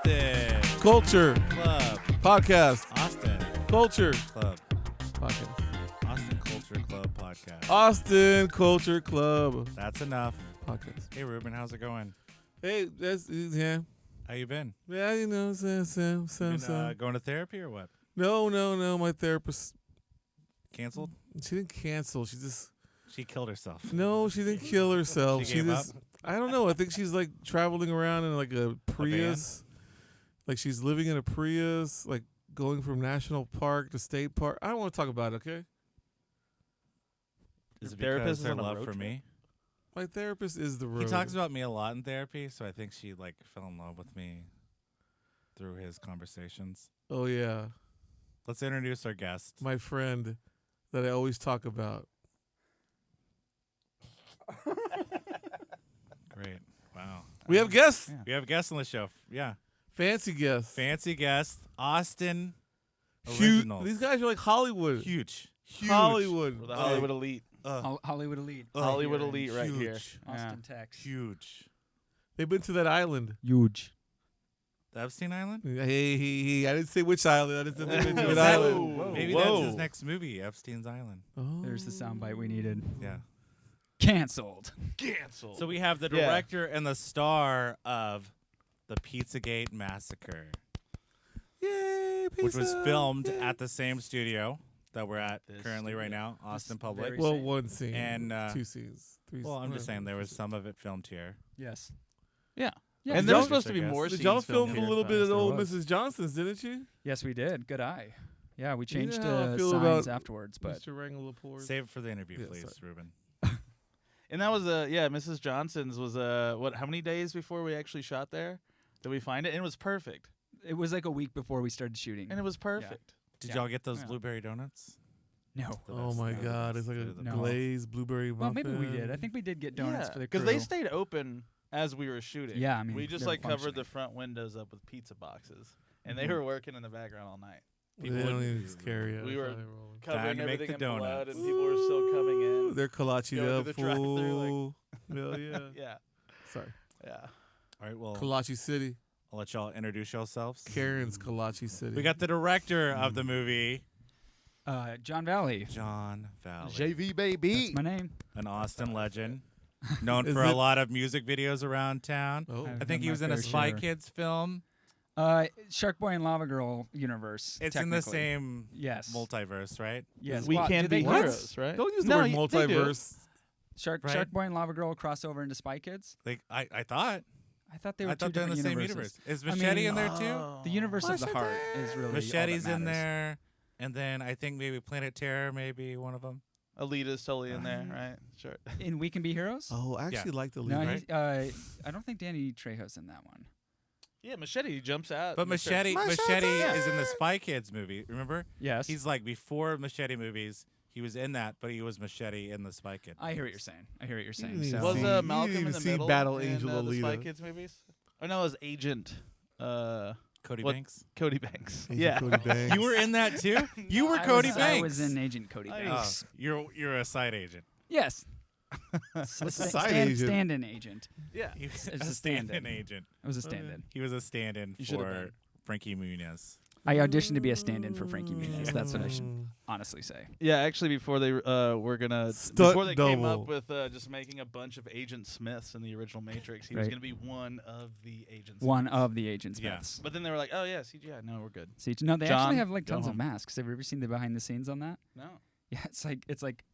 Austin Culture Club Podcast. Austin Culture Club Podcast. Austin Culture Club Podcast. Austin Culture Club That's enough. Podcast. Hey Ruben, how's it going? Hey, yeah. How you been? Yeah, you know, Sam. Going to therapy or what? No. My therapist, Canceled? she didn't cancel. She killed herself. No, she didn't kill herself. She gave just, I don't know. I think she's like traveling around in like a Prius. Like she's living in a Prius, like going from national park to state park. I don't want to talk about it, okay? Is it Therapist because her is on a love road for trip? me? My therapist is the road. He talks about me a lot in therapy, so I think she like fell in love with me through his conversations. Oh, yeah. Let's introduce our guest. My friend that I always talk about. Great. Wow. We have guests. Yeah. We have guests on the show. Yeah. Fancy guests. Fancy guest. Austin Huge. Originals. These guys are like Hollywood. Huge. Hollywood. We're the Hollywood elite. Hollywood elite. Hollywood Here in elite right here. Austin, Texas. Huge. They've been to that island. Huge. The Epstein Island? Hey. I didn't say which island. I just said they've been to Is an that- island. Whoa. Maybe that's his next movie, Epstein's Island. Oh. There's the soundbite we needed. Yeah. Canceled. Cancel. So we have the Yeah. director and the star of the Pizzagate Massacre, Yay, which was pizza. filmed Yay. at the same studio that we're at This currently right studio. now, Austin This Public. very- Well, one scene. And, two scenes. Three Well, I'm just saying there was two some of it filmed here. Yes. Yeah. Yeah, And we there was did. supposed to be I guess. more scenes. scenes Y'all filmed a here. little bit at There old was. Mrs. Johnson's, didn't you? Yes, we did. Good eye. Yeah, we You know changed how I feel signs about afterwards, but Mr. Wrangle Laporte. Save it for the interview, Yeah, please, sorry. Ruben. And that was Mrs. Johnson's was what? How many days before we actually shot there? Did we find it? And it was perfect. it was like a week before we started shooting. And it was perfect. Did Yeah. y'all get those Yeah. blueberry donuts? No. The Oh best. my They're the God! best. It's like a They're the No. best. glazed blueberry Well, muffin. maybe we did. I think we did get donuts for the crew. Because they stayed open as we were shooting. Yeah, I mean, we just they were like covered functioning. the front windows up with pizza boxes, and Mhm. they were working in the background all night. They People don't would- even scare you. We were- Time Covering to make everything the in blood, donuts. and people were still coming in. They're kolachied Going up, through the drive-thru, fool. Hell yeah. Yeah, Sorry. yeah. All right, well, Kolachi City. I'll let y'all introduce yourselves. Karen's Kolachi City. We got the director of the movie, John Valley. John Valley, JV baby. That's my name. an Austin legend, known Is for a it- lot of music videos around town. Oh. I I've think done he my was in a fair Spy share. Kids film. Shark Boy and Lava Girl universe. It's in the technically. same Yes. multiverse, right? Yes. We Well, can did be they- What? heroes, right? Don't use the No, word they do. multiverse. Shark Right? Boy and Lava Girl cross over into Spy Kids. Like I thought. I thought they were I thought two they're in the different same universes. universe. Is I Machete mean, in there too? Oh. The universe of the Machete. heart is really Machete's all that in matters. there, and then I think maybe Planet Terror, maybe one of them. Alita's totally in there, right? Sure. In We Can Be Heroes. Oh, I actually like the lead. No, right? I don't think Danny Trejo's in that one. Yeah, Machete jumps out. But and Machete Machete! is in the Spy Kids movie. Remember? Yes. He's like before Machete movies. He was in that, but he was Machete in the Spy Kid. I hear what you're saying. I hear what you're saying. didn't even So Was see- you Malcolm didn't in even the see Middle Battle in, Angel the Spy Alita. Kids movies? Oh no, it was Agent Cody what- Banks. Cody Banks. Agent Yeah. Cody Banks. You were in that too. You were I Cody was, Banks. I was in Agent Cody I- Banks. You're a side agent. Yes. What's a side agent? Stand-in agent. Yeah. He was It's a a stand-in stand-in. agent. I was a stand-in. He was a stand-in You should've for been. Frankie Muniz. I auditioned to be a stand-in for Frankie Muniz. That's what I should Mm. honestly say. Yeah, actually, before they were gonna, Stunt before they came double. up with just making a bunch of Agent Smiths in the original Matrix, he was Right. gonna be one of the agents. One of the Agent Yeah. Smiths. But then they were like, "Oh yeah, CGI. No, we're good." See, no, they John, actually have like go tons of home. masks. Have you ever seen the behind the scenes on that? No. Yeah, it's like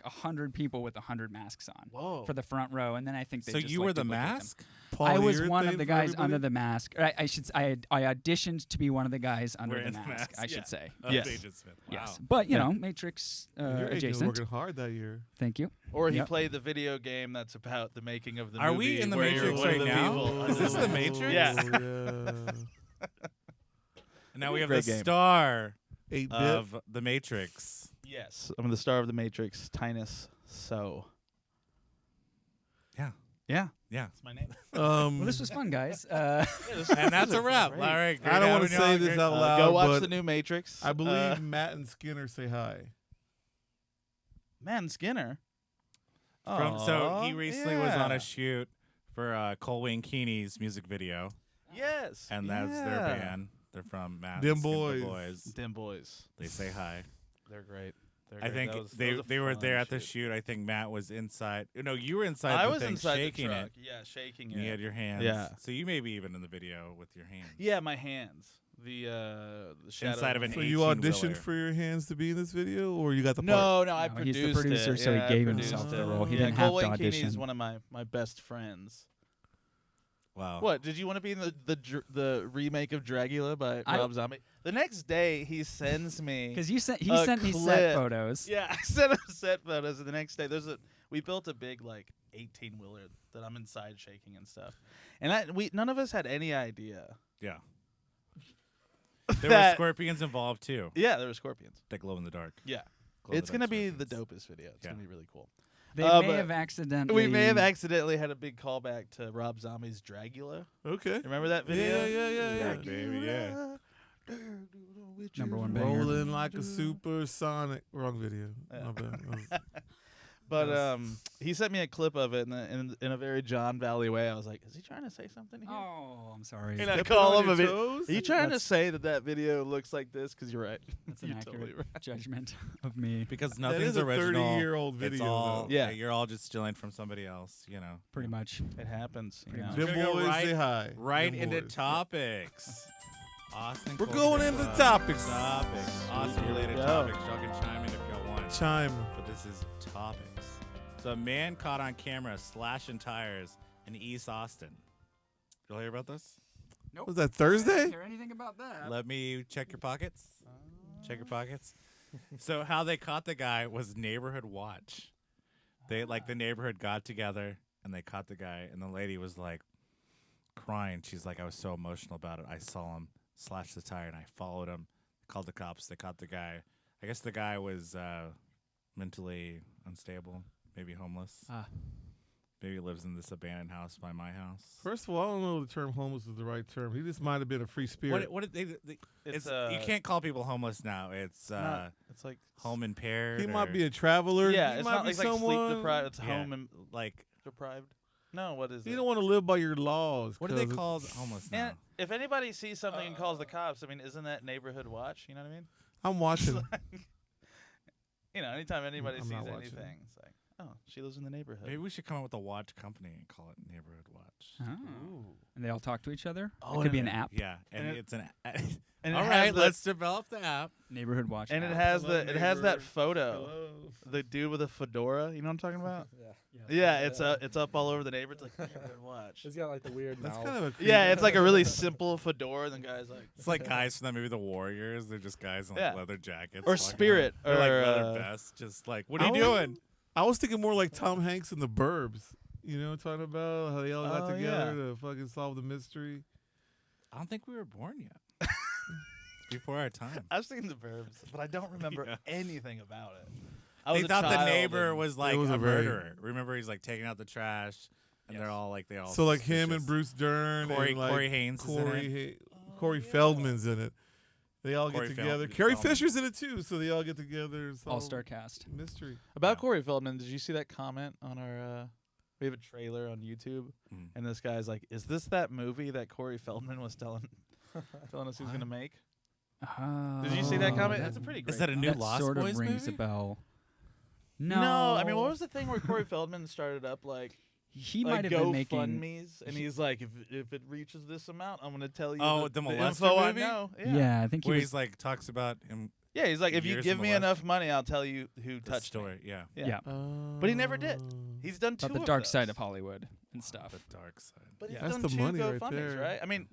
100 people with 100 masks on Whoa. for the front row, and then I think they So just, you like, were the duplicate them. mask? I was Polyurethane one of the for guys everybody? under the mask. Or I auditioned to be one of the guys under Wearing the the mask. mask, I yeah. should say. Of Yes. Agent Smith. Wow. Yes, but you Yeah. know, Matrix Your agent was adjacent. working hard that year. Thank you. Or he Yep. played the video game that's about the making of the Are movie. we in the where you're Matrix one of right the now? people. Is this the Matrix? Yeah. Yeah. And now we have Great the game. star 8-bit. of the Matrix. Yes, I'm the star of the Matrix, Tinus Seaux. Yeah. Yeah, Yeah. that's my name. Well, this was fun, guys. And that's a wrap. All right. I don't want to say this out loud, Go watch but the new Matrix. I believe Matt and Skinner say hi. Man Skinner. So he Aw, recently was on yeah. a shoot for Cole Wayne Keeney's music video. Yes. and that's their yeah. band. They're from Matt. Dim and Skip the Boys. Boys. Dim Boys. They say hi. They're great. They're I great. think That was they a were fun there at the shoot. shoot. I think Matt was inside. No, you were inside. I the was thing, inside shaking the truck. it. Yeah, shaking And you it. had your hands. Yeah. So you may be even in the video with your hands. Yeah, my hands. The shadow. Inside of an So you 18-wheeler. auditioned for your hands to be in this video, or you got the part? No, I No, produced he's the producer, it. so he Yeah, I gave produced himself it. the role. He yeah, didn't have Cole to Wankini is audition. one of my best friends. Wow. What? Did you want to be in the remake of Dragula by Rob Zombie? The next day, he sends me Because he sent me clip. set photos. Yeah, I sent him set photos, and the next day we built a big 18-wheeler that I'm inside shaking and stuff, and none of us had any idea. Yeah. There were scorpions involved too. Yeah, there were scorpions. That glow in the dark. Yeah, Glow in it's the gonna dark be the scorpions. dopest video. It's Yeah. gonna be really cool. They but may have accidentally. We may have accidentally had a big callback to Rob Zombie's Dragula. Okay. Remember that video? Yeah. Baby, yeah. Number one banger. Rolling like a supersonic. Wrong video. My bad. That was- But he sent me a clip of it in a very John Valley way. I was like, is he trying to say something here? Oh, I'm sorry. And I Stepping call on him a your bit. toes? Are you trying to That's- say that video looks like this? Because you're right. That's an You're accurate totally right. judgment of me. Because That nothing's is a original. 30-year-old video. It's all, though. Yeah. you're all just stealing from somebody else, you know. Pretty much. It happens. You Pretty know? much. Them We're gonna go boys right- say hi. Right Them into boys. topics. Austin. We're Culture going into Club. topics. Topics. Austin related go. topics. Y'all can chime in if y'all want. Chime. But this is topics. So a man caught on camera slashing tires in East Austin. Y'all hear about this? Nope. Was that I didn't Thursday? hear anything about that. Let me check your pockets. Check your pockets. So how they caught the guy was neighborhood watch. They the neighborhood got together and they caught the guy, and the lady was like crying. She's like, I was so emotional about it. I saw him slash the tire and I followed him. Called the cops. They caught the guy. I guess the guy was mentally unstable, maybe homeless. Maybe lives in this abandoned house by my house. First of all, I don't know if the term homeless is the right term. He just might have been a free spirit. What did they It's, you can't call people homeless now. It's It's like home impaired. He or, might be a traveler. yeah. He It's might not be like sleep someone. deprived. It's Yeah. home and like deprived. No, what is You it? don't want to live by your laws. what do they 'cause call homeless now? And if anybody sees something and calls the cops, I mean, isn't that neighborhood watch? You know what I mean? I'm watching. You know, anytime anybody I'm sees not watching. anything, it's like, oh, she lives in the neighborhood. Maybe we should come up with a watch company and call it Neighborhood Watch. Oh. And they all talk to each other? Oh, It could be and an app. Yeah, and And it's an. And it all has right, the- let's develop the app. Neighborhood watch And app. it has Hello, it has that neighbor. photo, Hello. the dude with a fedora. You know what I'm talking about? Yeah. Yeah, it's up all over the neighborhood. It's like neighborhood watch. It's got like the weird That's mouth. kind of a Yeah, it's like a really simple fedora, and the guy's like, It's like guys from that movie The Warriors. They're just guys in like Yeah. leather jackets. or walking Spirit, around. They're like or leather vests. Just like, what are I you was- doing? I was thinking more like Tom Hanks in The Burbs. You know what I'm talking about? How they all got Oh, together yeah. to fucking solve the mystery. I don't think we were born yet. It's before our time. I've seen the Burbs, but I don't remember Yeah. anything about it. I was They a thought the child neighbor and- was like was a a very- murderer. Remember, he's like taking out the trash, and they're Yes. all like, So like him and suspicious. Bruce Dern Corey, and like Corey Haynes is in it. Corey Feldman's in it. They all Corey get together. Feldman- Carrie Feldman. Fisher's in it too, so they all get together and solve All-star cast. mystery. About Yeah. Corey Feldman. Did you see that comment on our? We have a trailer on YouTube, Mm. and this guy's like, "Is this that movie that Corey Feldman was telling us he was gonna make?" Did you see that Oh, comment? That's a pretty great. Is that a new That Lost sort Boys of rings movie? a bell. No, I mean, what was the thing where Corey Feldman started up like He like might have been making. GoFundMe's, and he's like, if it reaches this amount, I'm gonna tell you. Oh, the molester info I movie? know. Yeah, I think he Where was. he's like talks about him. Yeah, he's like, if you Years give of me molestation. enough money, I'll tell you who The touched me. story. Yeah. Yeah. But he never did. He's done two about the of dark side those. of Hollywood and stuff. The dark side. But he's That's done the two money right GoFundMes, there. right? I mean,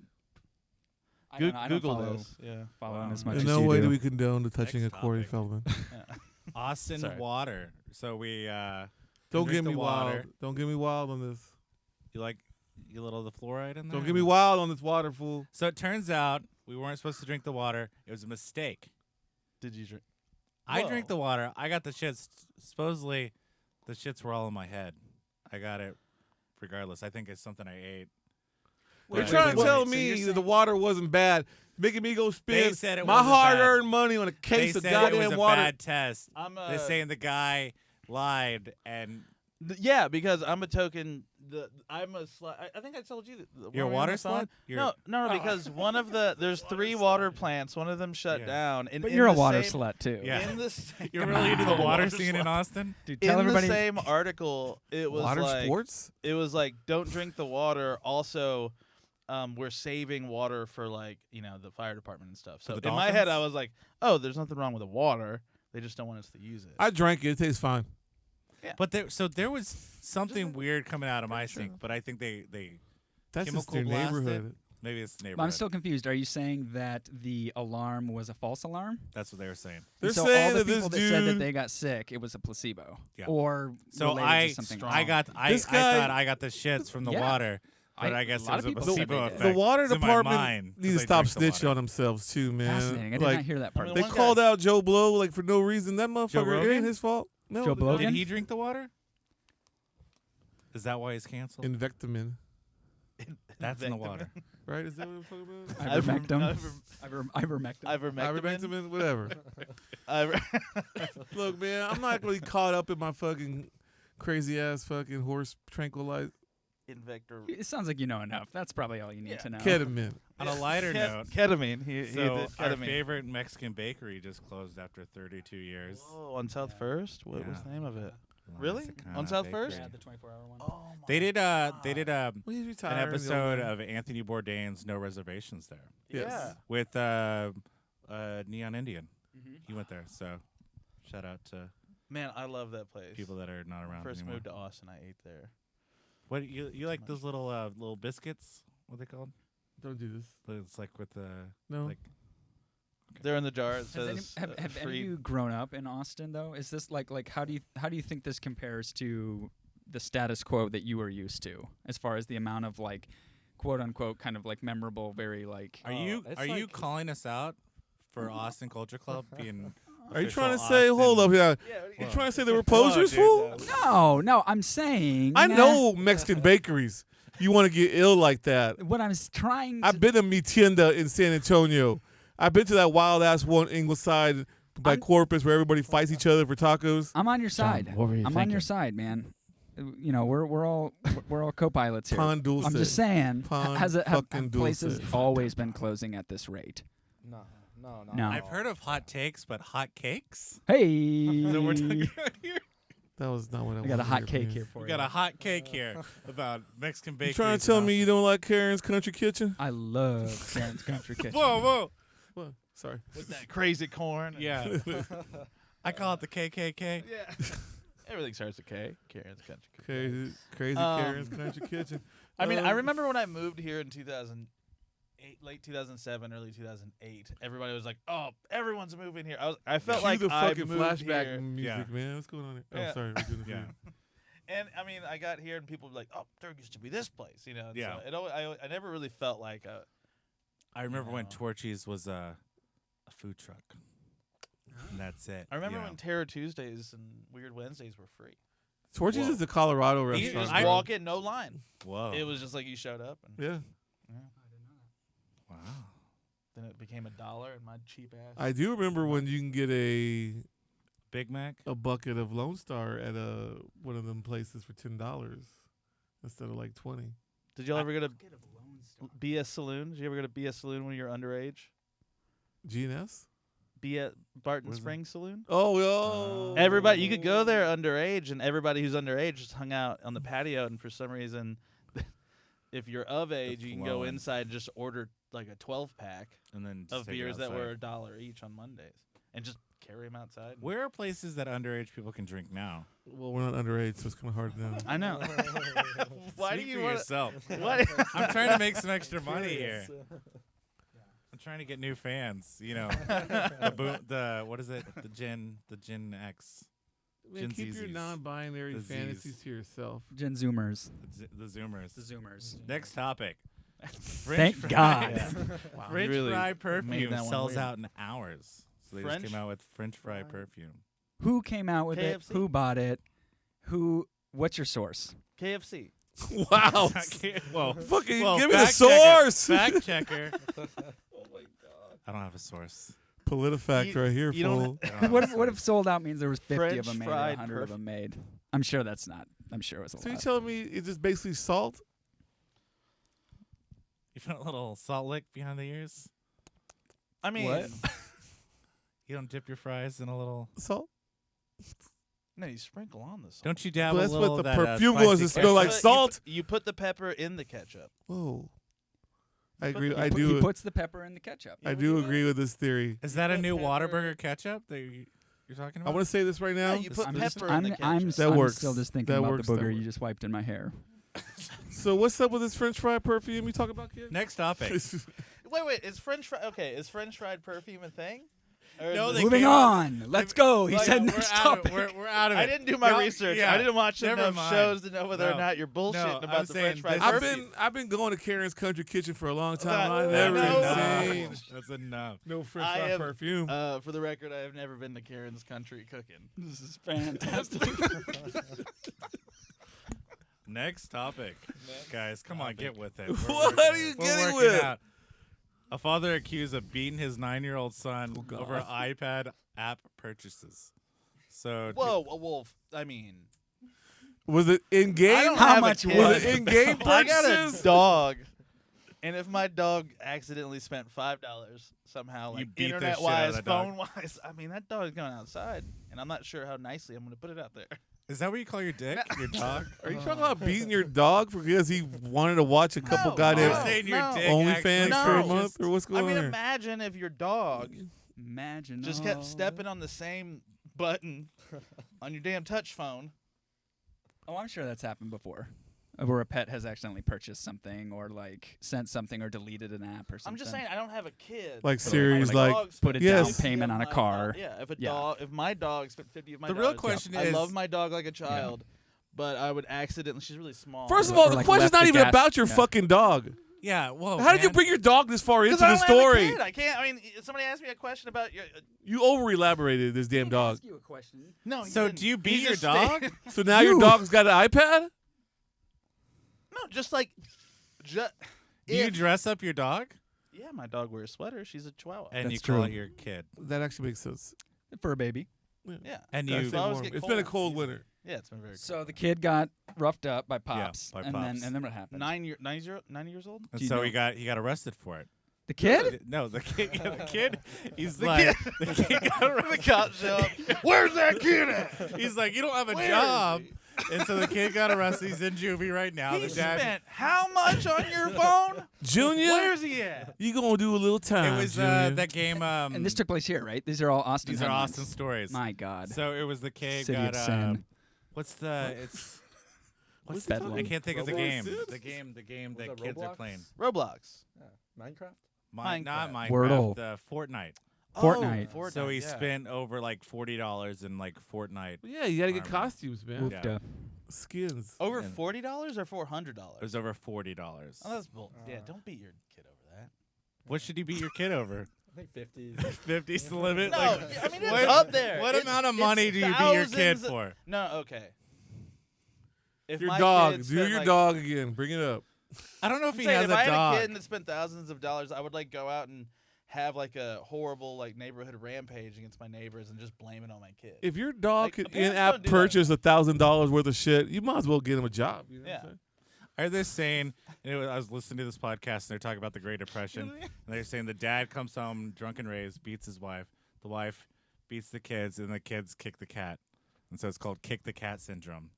I don't know, I don't Google follow, this. Yeah. follow him Wow. as much In as no you way do. do we condone the touching Next of Corey topic. Feldman. yeah. Austin Sorry. water. So we Don't drink get the me water. wild. Don't get me wild on this. You like you little of the fluoride in there? Don't get me wild on this water, fool. So it turns out we weren't supposed to drink the water. It was a mistake. Did you drink? I drank Whoa. the water. I got the shits. Supposedly, the shits were all in my head. I got it regardless. I think it's something I ate. You're Wait, trying wait, to wait. tell So me you're that saying- the water wasn't bad, making me go spend said it my wasn't bad. hard-earned money on a They case of said it was goddamn a water. bad test. I'm They're saying the guy lied and Yeah, because I'm a token. I'm a slut. I think I told you. You're a water slut? No, because one of there's 3 water plants. One of them shut down. And But in you're a the water same, slut too. Yeah. In the same, You're really into the water Water scene in slut. Austin? Dude, tell in everybody. the same article, it was Water like sports? it was like don't drink the water. Also, we're saving water for the fire department and stuff. So the in my head, dolphins? I was like, oh, there's nothing wrong with the water. They just don't want us to use it. I drank it. It tastes fine. But there was something weird coming out of my sink, but I think they That's just chemical their blasted. neighborhood. Maybe it's the But neighborhood. I'm still confused. Are you saying that the alarm was a false alarm? That's what they were saying. They're so saying all the that this people that said that dude- they got sick, it was a placebo, Yeah. or So related to something I else. This I guy- thought I got the shits from the Yeah. water, but I guess a it lot was of a people said placebo they did. effect. The water It's in my department mind, needs to 'cause I stop drink the snitching water. on themselves too, man. Fascinating. I did like not hear that part. I mean, they one called guy- out Joe Blow like for no reason. That motherfucker, it Rogan? ain't his fault. No, Joe Blow? Did he drink the water? Is that why he's canceled? Invectamin, That's in the water. right? Is that what I'm talking about? Ivermectin. Ivermectin. Ivermectin, whatever. Look, man, I'm not really caught up in my fucking crazy ass fucking horse tranquilizer. Invector. It sounds like you know enough. That's probably all you need to know. Ketamine. On a lighter note, Ketamine. He so did our ketamine. favorite Mexican bakery just closed after 32 years. Oh, on South First? What was the Yeah. name of it? La Really? Mexicana On South Bakery. First? Yeah, the 24-hour one. Oh, my They did Well, he's an retired. episode of Anthony Bourdain's No Reservations there Yes. Yeah. with Neon Indian. Mhm. He went there, so shout out to Man, I love that place. people that are not When I around first anymore. moved to Austin, I ate there. What you like those little biscuits? What are they called? Don't do this. It's like with the No. like They're in the jar. It Has says have any of free. you grown up in Austin though? Is this like how do you think this compares to the status quo that you were used to, as far as the amount of like quote unquote kind of like memorable, very like Are you calling us out for Austin Culture Club being? Are you official trying to say? Austin- Hold up, yeah. You Whoa. trying to say they were Whoa, posers, dude. fool? No, I'm saying I know Mexican bakeries. You want to get ill like that? what I'm trying. To, I've been to Mi Tienda in San Antonio. I've been to that wild ass one Ingleside by I'm- Corpus where everybody fights each other for tacos. I'm on your side. what were you I'm on your side, man. You know, we're all co-pilots here. Pan dulce. I'm just saying, Pan have fucking places dulce. always been closing at this rate? No. I've heard of hot takes, but hot cakes. Hey, So we're talking about here. That was not what I we got a wanted hot to cake hear. here for We you. got a hot cake here about Mexican You bakeries. trying to tell me you don't like Karen's Country Kitchen? I love Karen's Country Kitchen. Whoa! What? Sorry. With that crazy corn. Yeah, I call it the KKK. Yeah. Everything starts with K. Karen's Country. Crazy Karen's Country Kitchen. I mean, I remember when I moved here in 2008, late 2007, early 2008. Everybody was like, "Oh, everyone's moving here." I felt Cue like the I fucking moved flashback here. music, man. What's going on here? Yeah. Oh, sorry. We're doing it for Yeah. you. And I mean, I got here and people were like, "Oh, there used to be this place," you know. and Yeah. So I never really felt like a. I remember when Yeah. Torchy's was a food truck. And that's it. I remember you know. when Terror Tuesdays and Weird Wednesdays were free. Torchy's Whoa. is the Colorado You restaurant. just I- walk in, no line. Whoa. It was just like you showed up, and Yeah. Wow. then it became $1, and my cheap ass. I do remember when you can get a Big Mac. bucket of Lone Star at one of them places for $10 instead of like 20. Did y'all ever go to BS Saloon? Did you ever go to BS Saloon when you were underage? GNS? BS Barton Where's that? Springs Saloon? Oh, yo. Everybody, you could go there underage, and everybody who's underage just hung out on the patio. And for some reason, if you're of age, you can go flowing. inside and just order like a 12-pack And then just of take it beers that outside. were $1 each on Mondays, and just carry them outside. Where are places that underage people can drink now? Well, we're not underage, so it's kind of hard to know. I know. Why Speak do you for want? yourself? Why? I'm trying to make some extra money here. I'm trying to get new fans. You know, the what is it? The Gen X, Man, Gen keep your Zs. non-binary The Zs. fantasies to yourself. Gen Zoomers. the Zoomers. The Zoomers. Next topic. Thank fries. God. Wow, French really fry made perfume that one sells weird. out in hours. So they just French? came out with French fry perfume. Who came out with it? KFC? Who bought it? What's your source? KFC. Wow. Whoa. Fucking Well, give me the fact checker- source. Fact checker. I don't have a source. PolitiFact You- right here, you don't fool. I don't have What a if source. sold out means there was 50 of French them made, fried 100 of them made? I'm sure that's not I'm sure it was a So you lot. telling me it's just basically salt? You put a little salt lick behind the ears. I mean, What? You don't dip your fries in a little. Salt? no, you sprinkle on the salt. Don't you dab Well, a that's little what of the that, perfume spicy wants to ketchup? smell like But salt. You put the pepper in the ketchup. Whoa. I put agree. the- I He do. puts the pepper in the ketchup. I do agree with this theory. Is that a put new pepper- Whataburger ketchup that you're talking I about? want to say this right now. Yeah, you put I'm pepper just, in I'm, the ketchup. That I'm works. still just thinking That about works. the That booger you works. just wiped in my hair. So what's up with this French fry perfume you talk about, kid? Next topic. Wait, is French fry okay? Is French fried perfume a thing? Or No, is they it- Moving came out- on. Let's go. He Like, said we're next out of topic. it. We're out of it. I didn't do my Y'all- research. yeah, I didn't watch never enough mind. shows to know whether or No. not you're bullshitting No, about I'm the saying French fried this- perfume. I've been going to Karen's Country Kitchen for a long time. That- I that never knows. seen That's enough. no French I fry am- perfume. For the record, I have never been to Karen's Country Cooking. This is fantastic. Next topic. Guys, come on, get with it. What are you we're getting working with? out. A father accused of beating his 9-year-old son God. over iPad app purchases. So Well, I mean, Was it in I game? don't How have a much kid. Was it in game I got purchases? a dog, and if my dog accidentally spent $5 somehow, You like beat the shit out of internet-wise, that dog. phone-wise, I mean that dog is going outside, and I'm not sure how nicely I'm going to put it out there. is that what you call your dick? Your dog? Are you talking about beating your dog because he wanted to watch a couple No, goddamn You're no. saying your no. dick OnlyFans actually for a No. month, or what's I going mean, on? imagine if your dog Imagine. just kept stepping on the same button on your damn touch phone. Oh, I'm sure that's happened before. Where a pet has accidentally purchased something or like sent something or deleted an app or something. I'm just saying, I don't have a kid. Like but if series, my like, dog put a spent Yes. down 50 payment of on a my car. Yeah, Yeah. if my dog spent 50 of my The dollars, real question I is- love my dog like a child, but I would accidentally. She's really small. First of Or all, the like question's left not the even gas- about your yeah. fucking dog. Yeah, whoa. How did you man. bring your dog this far into because I the don't have a story? kid. I can't. I mean, somebody asked me a question about your. You over elaborated this damn dog. you a question. No. he So didn't. do you He beat your just dog? stayed- So now your dog's got an iPad? No, just like. Do you dress up your dog? Yeah, my dog wears sweaters. She's a Chihuahua. And That's you call true. it your kid. That actually makes sense. For a baby. yeah. And Gotta you stay So I always warm. get It's been a cold. cold winter. Yeah, it's been very. So the kid got roughed up by pops. by and pops. then what happened? 9 years old. and Do you so know- he got arrested for it. The kid? No, the kid. Yeah, the kid. He's The like, kid- the kid got The arrested. cops show up. Where's that kid at? He's like, you don't have a Where is job. he? And so the kid got arrested. He's in juvie right now. He The dad. spent how much on your phone? Junior, Where's he at? you gonna do a little time, It was Junior. that game. And this took place here, right? These are all Austin. These are headlines. Austin stories. My God. So it was the kid City got. of sin. What's the? It's. What's Bedlam. the? I can't think of the Roblox? game. Sims? The game Was that that kids are Roblox? playing. Roblox. Minecraft? Not Minecraft. Minecraft. Wordle. Fortnite. Fortnite. Oh, Fortnite. So he yeah. spent over like $40 in like Fortnite. Yeah, you gotta get Armor. costumes, man. Yeah. Woofda. Skins. over And- $40 or $400. It was over $40. Oh, that's bull. Yeah, don't beat your kid over that. What should you beat your kid over? I think 50. 50's the limit. No, Like, I mean it's what- up there. What It's- amount of it's money do you beat your kid thousands of- for? No, okay. If Your my dog. kid Do spent, your like, dog again. Bring it up. I don't know if I'm he saying, has if a I had dog. a kid that spent thousands of dollars, I would like go out and have like a horrible like neighborhood rampage against my neighbors and just blame it on my kid. If your dog Like, could parents in-app don't do that. purchase $1,000 worth of shit, you might as well get him a job. You know what I'm Yeah. saying? Are they saying? I was listening to this podcast and they're talking about the Great Depression, and they're saying the dad comes home drunk and raised, beats his wife. The wife beats the kids, and the kids kick the cat, and so it's called kick the cat syndrome.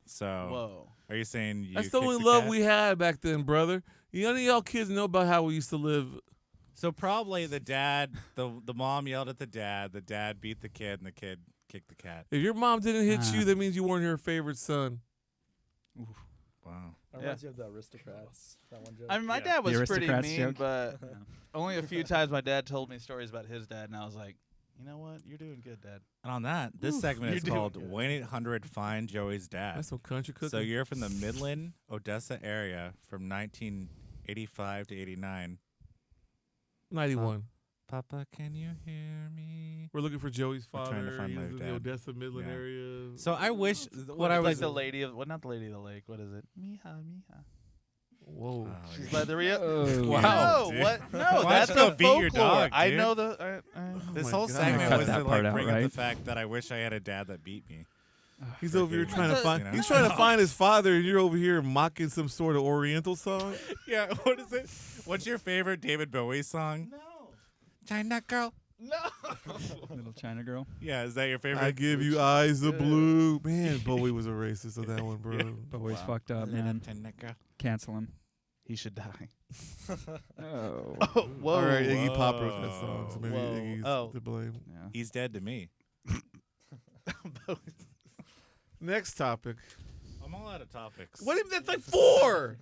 So, Whoa. are you saying you? That's the kicked only love cat? we had back then, brother. None of y'all kids know about how we used to live. So probably the dad, the mom yelled at the dad beat the kid, and the kid kicked the cat. If your mom didn't hit Ah. you, that means you weren't her favorite son. Wow. That reminds you of the Aristocrats. That one joke. I mean, my Yeah. dad was The pretty Aristocrats mean, joke? but Yeah. only a few times my dad told me stories about his dad, and I was like, you know what? You're doing good, Dad. And on that, this segment You're is doing called good. 1-800-FIND-JOEY'S Dad. That's some country cooking. So you're from the Midland, Odessa area from 1985 to 89. 91. Papa, can you hear me? We're looking for Joey's We're father. trying to find He's my in the dad. Odessa Midland Yeah. area. So I wish what I Like was the lady of, well, not the lady of the lake. What is it? Mija, mija. Whoa. Oh, She's you're- like the real. Oh. Wow, No, dude. what? No, Why don't that's you go the beat your folklore. dog, I dude? know the. This my whole God. segment Cut was that to part like out, bring up the right? fact that I wish I had a dad that beat me. He's over here trying to find. You know? He's trying to find his father, and you're over here mocking some sort of Oriental song. Yeah, what is it? What's your favorite David Bowie song? No. China Girl. No. Little China girl. Yeah, is that your favorite? I give you eyes of blue. Man, Bowie was a racist on that one, bro. Bowie's Wow. fucked up, man. China Girl. Cancel him. He should die. Oh. Oh, whoa. All right, Iggy Pop wrote that song, so maybe Whoa. Iggy's Oh. to blame. Yeah. He's dead to me. Next topic. I'm all out of topics. What? That's like 4.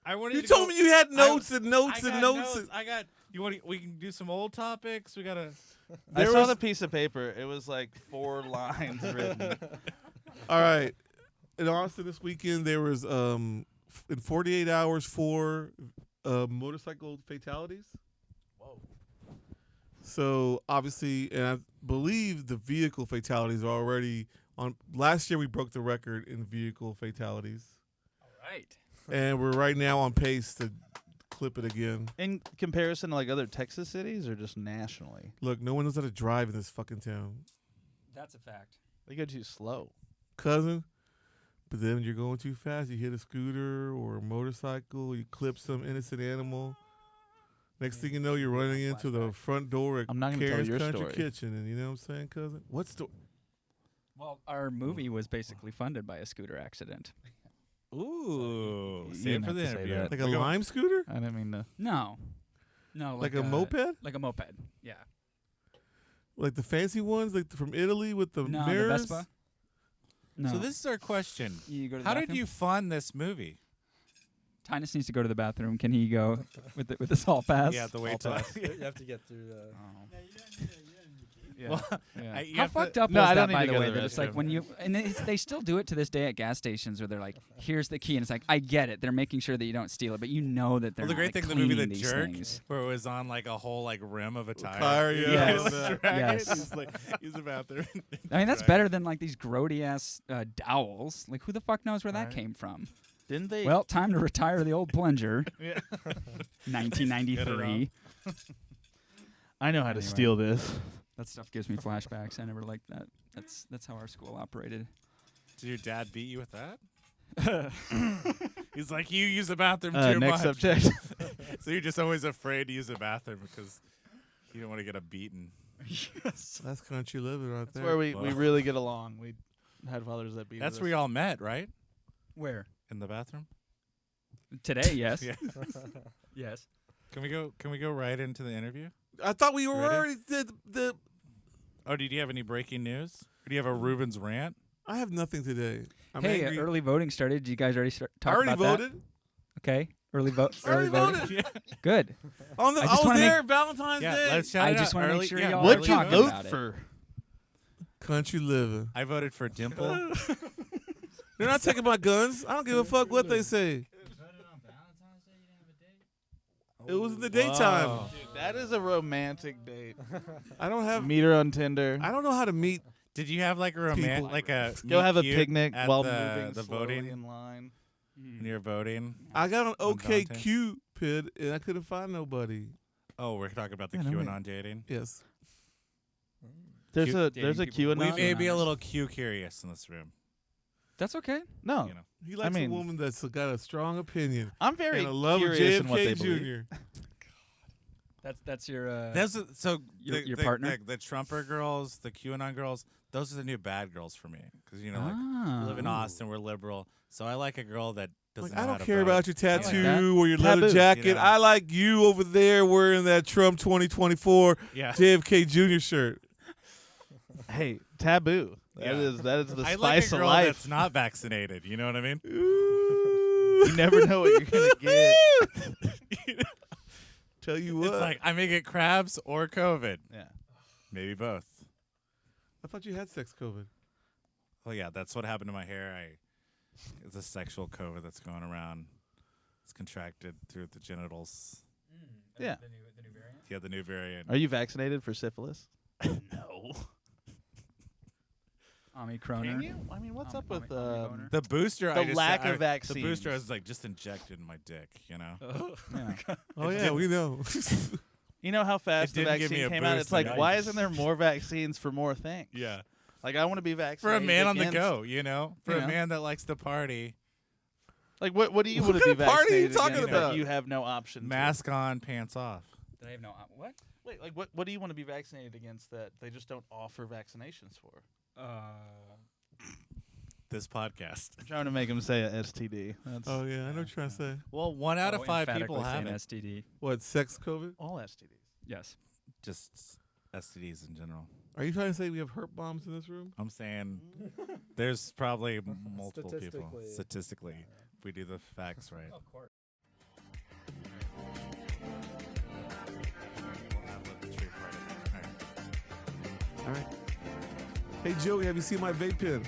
I wanted You to told go- me you had I- notes and I notes got and notes. notes. I got. You want? We can do some old topics. We gotta. I There saw was- the piece of paper. It was like 4 lines written. All right. In Austin this weekend, there was in 48 hours 4 motorcycle fatalities. Whoa. So obviously, and I believe the vehicle fatalities are already on. Last year we broke the record in vehicle fatalities, All right. and we're right now on pace to clip it again. In comparison to like other Texas cities or just nationally? Look, no one knows how to drive in this fucking town, That's a fact. They go too slow. cousin. But then when you're going too fast, you hit a scooter or a motorcycle, you clip some innocent animal. Next thing you know, you're running into the front door at I'm not gonna tell Karen's your Country story. Kitchen, and you know what I'm saying, cousin? What story? Well, our movie was basically funded by a scooter accident. Ooh, You save didn't for have the to say interview. that. Like a We're going- lime scooter? I didn't mean to. No. Like a moped? Like a moped. Yeah. Like the fancy ones, like from Italy with the No, mirrors? the Vespa. No. So this is our question. You go to the How bathroom? did you fund this movie? Tinus needs to go to the bathroom. Can he go with the hall pass? Yeah, the wait All till. pass. You have to get through the. Yeah. Well, yeah. you How have to- fucked up No, was I that, don't need by to the go way? to the That it's like restroom. when you and they still do it to this day at gas stations where they're like, "Here's the key," and it's like, I get it. They're making sure that you don't steal it, but you know that they're Well, the not, great like, thing in the movie The cleaning these Jerk, things. where it was on like a whole like rim of a tire. Tire, You yeah. know, Yes. like, drag it, Yes. He's like, use the bathroom. I mean, that's Drag better than like these grody ass dowels. Like, who the fuck knows where that Right. came from? Didn't they? Well, time to retire the old plunger. Yeah. 1993. I know how to Anyway. steal this. That stuff gives me flashbacks. I never liked that. That's how our school operated. Did your dad beat you with that? He's like, you use the bathroom too Next much. subject. So you're just always afraid to use the bathroom because you don't want to get a beating. That's country living right That's there. where we Well. really get along. We had fathers that beat That's us. where y'all met, right? Where? In the bathroom. Today, yes. Yeah. Yes. Can we go right into the interview? I thought we were Ready? already did the. Oh, did you have any breaking news? Or do you have a Rubens rant? I have nothing today. I'm Hey, angry. early voting started. Did you guys already start I talking already about voted. that? Okay. Early vote. I already Early voting. voted. Good. On the, I I, just was wanna make- there Valentine's Yeah, Day. let's shout I it just out. wanna make Early- sure yeah, y'all What'd early you talking voting. vote about it. for? Country living. I voted for Dimple. They're not taking my guns. I don't give a fuck what they say. It was in the daytime. Wow. Dude, that is a romantic date. I don't have. Meet her on Tinder. I don't know how to meet. Did you have like a People. like a Go meet have a cute picnic at while the, moving the slowly voting in line. when you're voting? I got an On OK Dante. Cupid and I couldn't find nobody. Oh, we're talking about the Yeah, no, wait. QAnon dating. Yes. There's Cute a dating people. QAnon. We may be a Qanoners. little Q curious in this room. That's okay. No, You know. He likes mean- a woman that's got a strong opinion I'm very and a love of curious in what they JFK believe. Jr. That's your. That's so Your the, partner? the Trumper girls, the QAnon girls. Those are the new bad girls for me because you know like Ah. we live in Austin, we're liberal, so I like a girl that doesn't. Like, know I how don't to care vote. about your like tattoo that. or your leather Taboo, jacket. you know. I like you over there wearing that Trump 2024 Yeah, JFK Jr. shirt. Hey, taboo. That Yeah. is the I spice like a of girl life. that's not vaccinated. You know what I mean? You never know what you're gonna get. Tell you what. It's like I may get crabs or COVID, Yeah. maybe both. I thought you had sex COVID. Well, yeah, that's what happened to my hair. It's a sexual COVID that's going around. It's contracted through the genitals. Yeah. The new variant. Yeah, the new variant. Are you vaccinated for syphilis? No. Omicron. Can you? I mean, what's up with Omicron? The booster, The I just, lack of The vaccines. booster is like just injected in my dick, you know. Yeah. Oh, It yeah, didn't- we know. You know how fast the didn't give me vaccine a came out? boost It's like, and why I- isn't there more vaccines for more things? Yeah, Like I want to be For vaccinated a man on the against- go, you know? For You a know? man that likes to party. Like what do you want to kind be of party are you vaccinated talking against about? that you have no option? to? Mask on, pants off. Did I have no what? Wait, like what do you want to be vaccinated against that they just don't offer vaccinations for? This podcast. I'm trying to make him say a STD. That's Oh yeah, I know what you're trying to say. Well, 1 out of 5 people emphatically have saying it. STD. What, sex COVID? all STDs. Yes. Just STDs in general. Are you trying to say we have herp bombs in this room? I'm saying there's probably multiple people. Statistically. Statistically, if we do the facts right. Of course. All right. Hey Joey, have you seen my vape pen?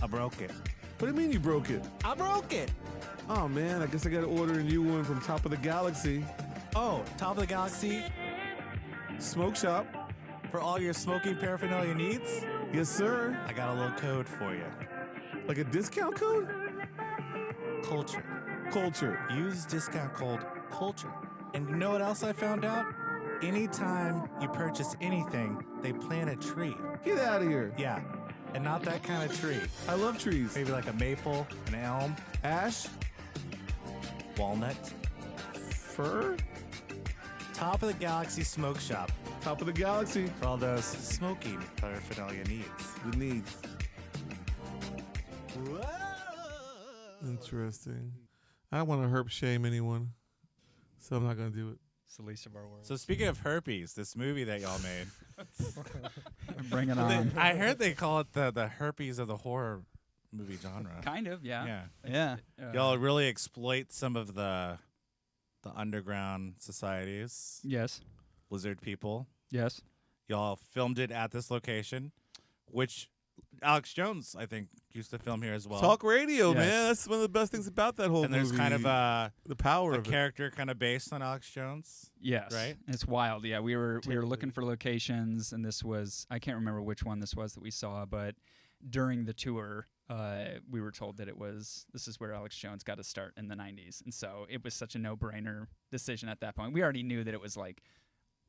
I broke it. What do you mean you broke it? I broke it. Oh man, I guess I gotta order a new one from Top of the Galaxy Oh, Top of the Galaxy Smoke Shop. for all your smoking paraphernalia needs. Yes, sir. I got a little code for you. Like a discount code? Culture. Culture. Use discount code culture. And you know what else I found out? Anytime you purchase anything, they plant a tree. Get out of here. Yeah, and not that kind of tree. I love trees. Maybe like a maple, an elm, Ash, walnut. fir, Top of the Galaxy Smoke Shop Top of the Galaxy. for all those smoking paraphernalia needs. The needs. Interesting. I don't want to herp shame anyone, so I'm not gonna do it. It's the least of our worries. So speaking of herpes, this movie that y'all made, Bring it on. I heard they call it the herpes of the horror movie genre. Kind of, yeah. Yeah. Yeah. Y'all really exploit some of the underground societies, Yes. lizard people. Yes. Y'all filmed it at this location, which Alex Jones, I think, used to film here as well. Talk radio, Yes. man. That's one of the best things about that whole and there's movie. kind of the power a of it. character kind of based on Alex Jones. Yes. Right? It's wild. Yeah, we were looking Totally. for locations, and this was, I can't remember which one this was that we saw, but during the tour, we were told that this is where Alex Jones got to start in the 90s, and so it was such a no-brainer decision at that point. We already knew that it was like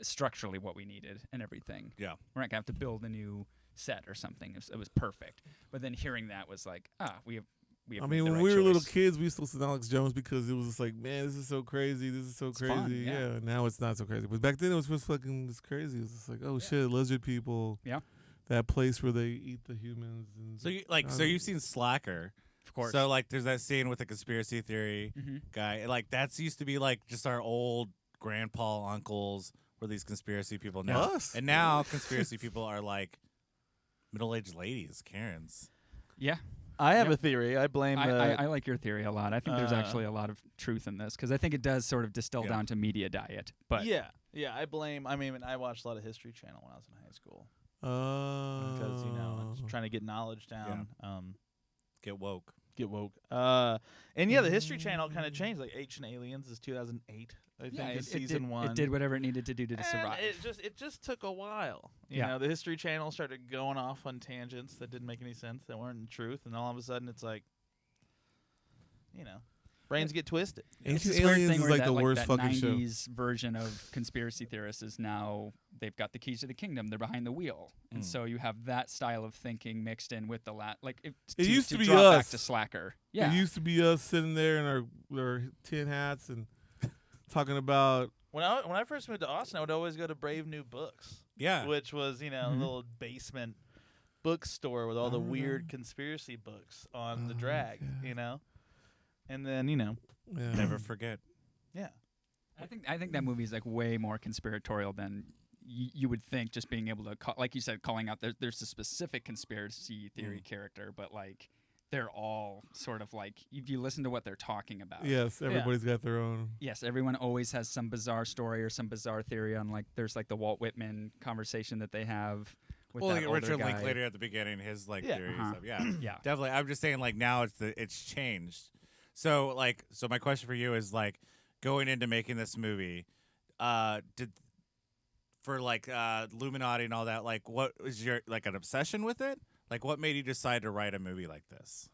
structurally what we needed and everything. Yeah. We're not gonna have to build a new set or something. It was perfect. But then hearing that was like, we have. I made mean, the when right we were little choice. kids, we used to listen to Alex Jones because it was just like, man, this is so crazy. This is so It's crazy. fun, yeah. Now it's not so crazy. But back then it was just fucking just crazy. It was just like, oh shit, lizard people. Yeah. That place where they eat the humans. And So you've seen Slacker. Of course. So like there's that scene with the conspiracy theory Mhm. guy. Like that's used to be like just our old grandpa uncles were these conspiracy people now. Us. And now conspiracy people are like middle-aged ladies, Karens. Yeah. I have Yeah. a theory. I blame the I like your theory a lot. I think there's actually a lot of truth in this because I think it does sort of distill Yeah. down to media diet. But yeah. I blame. I mean, I watched a lot of History Channel when I was in high school because I was trying to get knowledge down. Get woke. Get woke. And yeah, the History Channel kind of changed. Like Ancient Aliens is 2008. I think is season one. It did whatever it needed to do to And survive. It just took a while. You Yeah. know, the History Channel started going off on tangents that didn't make any sense, that weren't the truth, and all of a sudden it's like, you know, brains get twisted. It's Ancient this weird Aliens thing is where like that, the worst that fucking show. 90s version of conspiracy theorists is now they've got the keys to the kingdom. They're behind the wheel, and so you have that style of thinking mixed in with the It used to be draw back us. to Slacker. Yeah, It used to be us sitting there in our tin hats and talking about. When I first moved to Austin, I would always go to Brave New Books, Yeah. which was, you know, a little basement bookstore with all the weird conspiracy books on the drag, you know? And then, you know, Yeah. Never forget. yeah. I think that movie is like way more conspiratorial than you would think. Just being able to, like you said, calling out there's a specific conspiracy theory character, but like they're all sort of like if you listen to what they're talking about. Yes, everybody's got their own. Yes, everyone always has some bizarre story or some bizarre theory on like there's like the Walt Whitman conversation that they have with Well, that like older Richard guy. Linklater at the beginning, his like Yeah. theories Uh-huh. of yeah. Yeah. Definitely. I'm just saying like now it's changed. So my question for you is like going into making this movie, did for like Illuminati and all that, like what was your like an obsession with it? Like what made you decide to write a movie like this?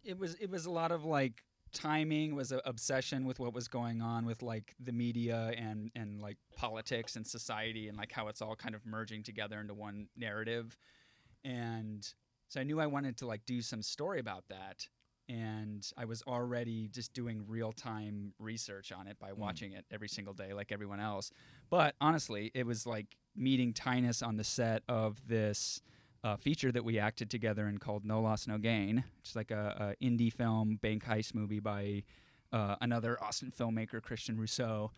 It was a lot of like timing, was an obsession with what was going on with like the media and like politics and society and like how it's all kind of merging together into one narrative. And so I knew I wanted to like do some story about that. And I was already just doing real-time research on it by watching it every single day like everyone else. But honestly, it was like meeting Tinus on the set of this feature that we acted together in called No Loss, No Gain, which is like a indie film bank heist movie by another Austin filmmaker, Christian Rousseau.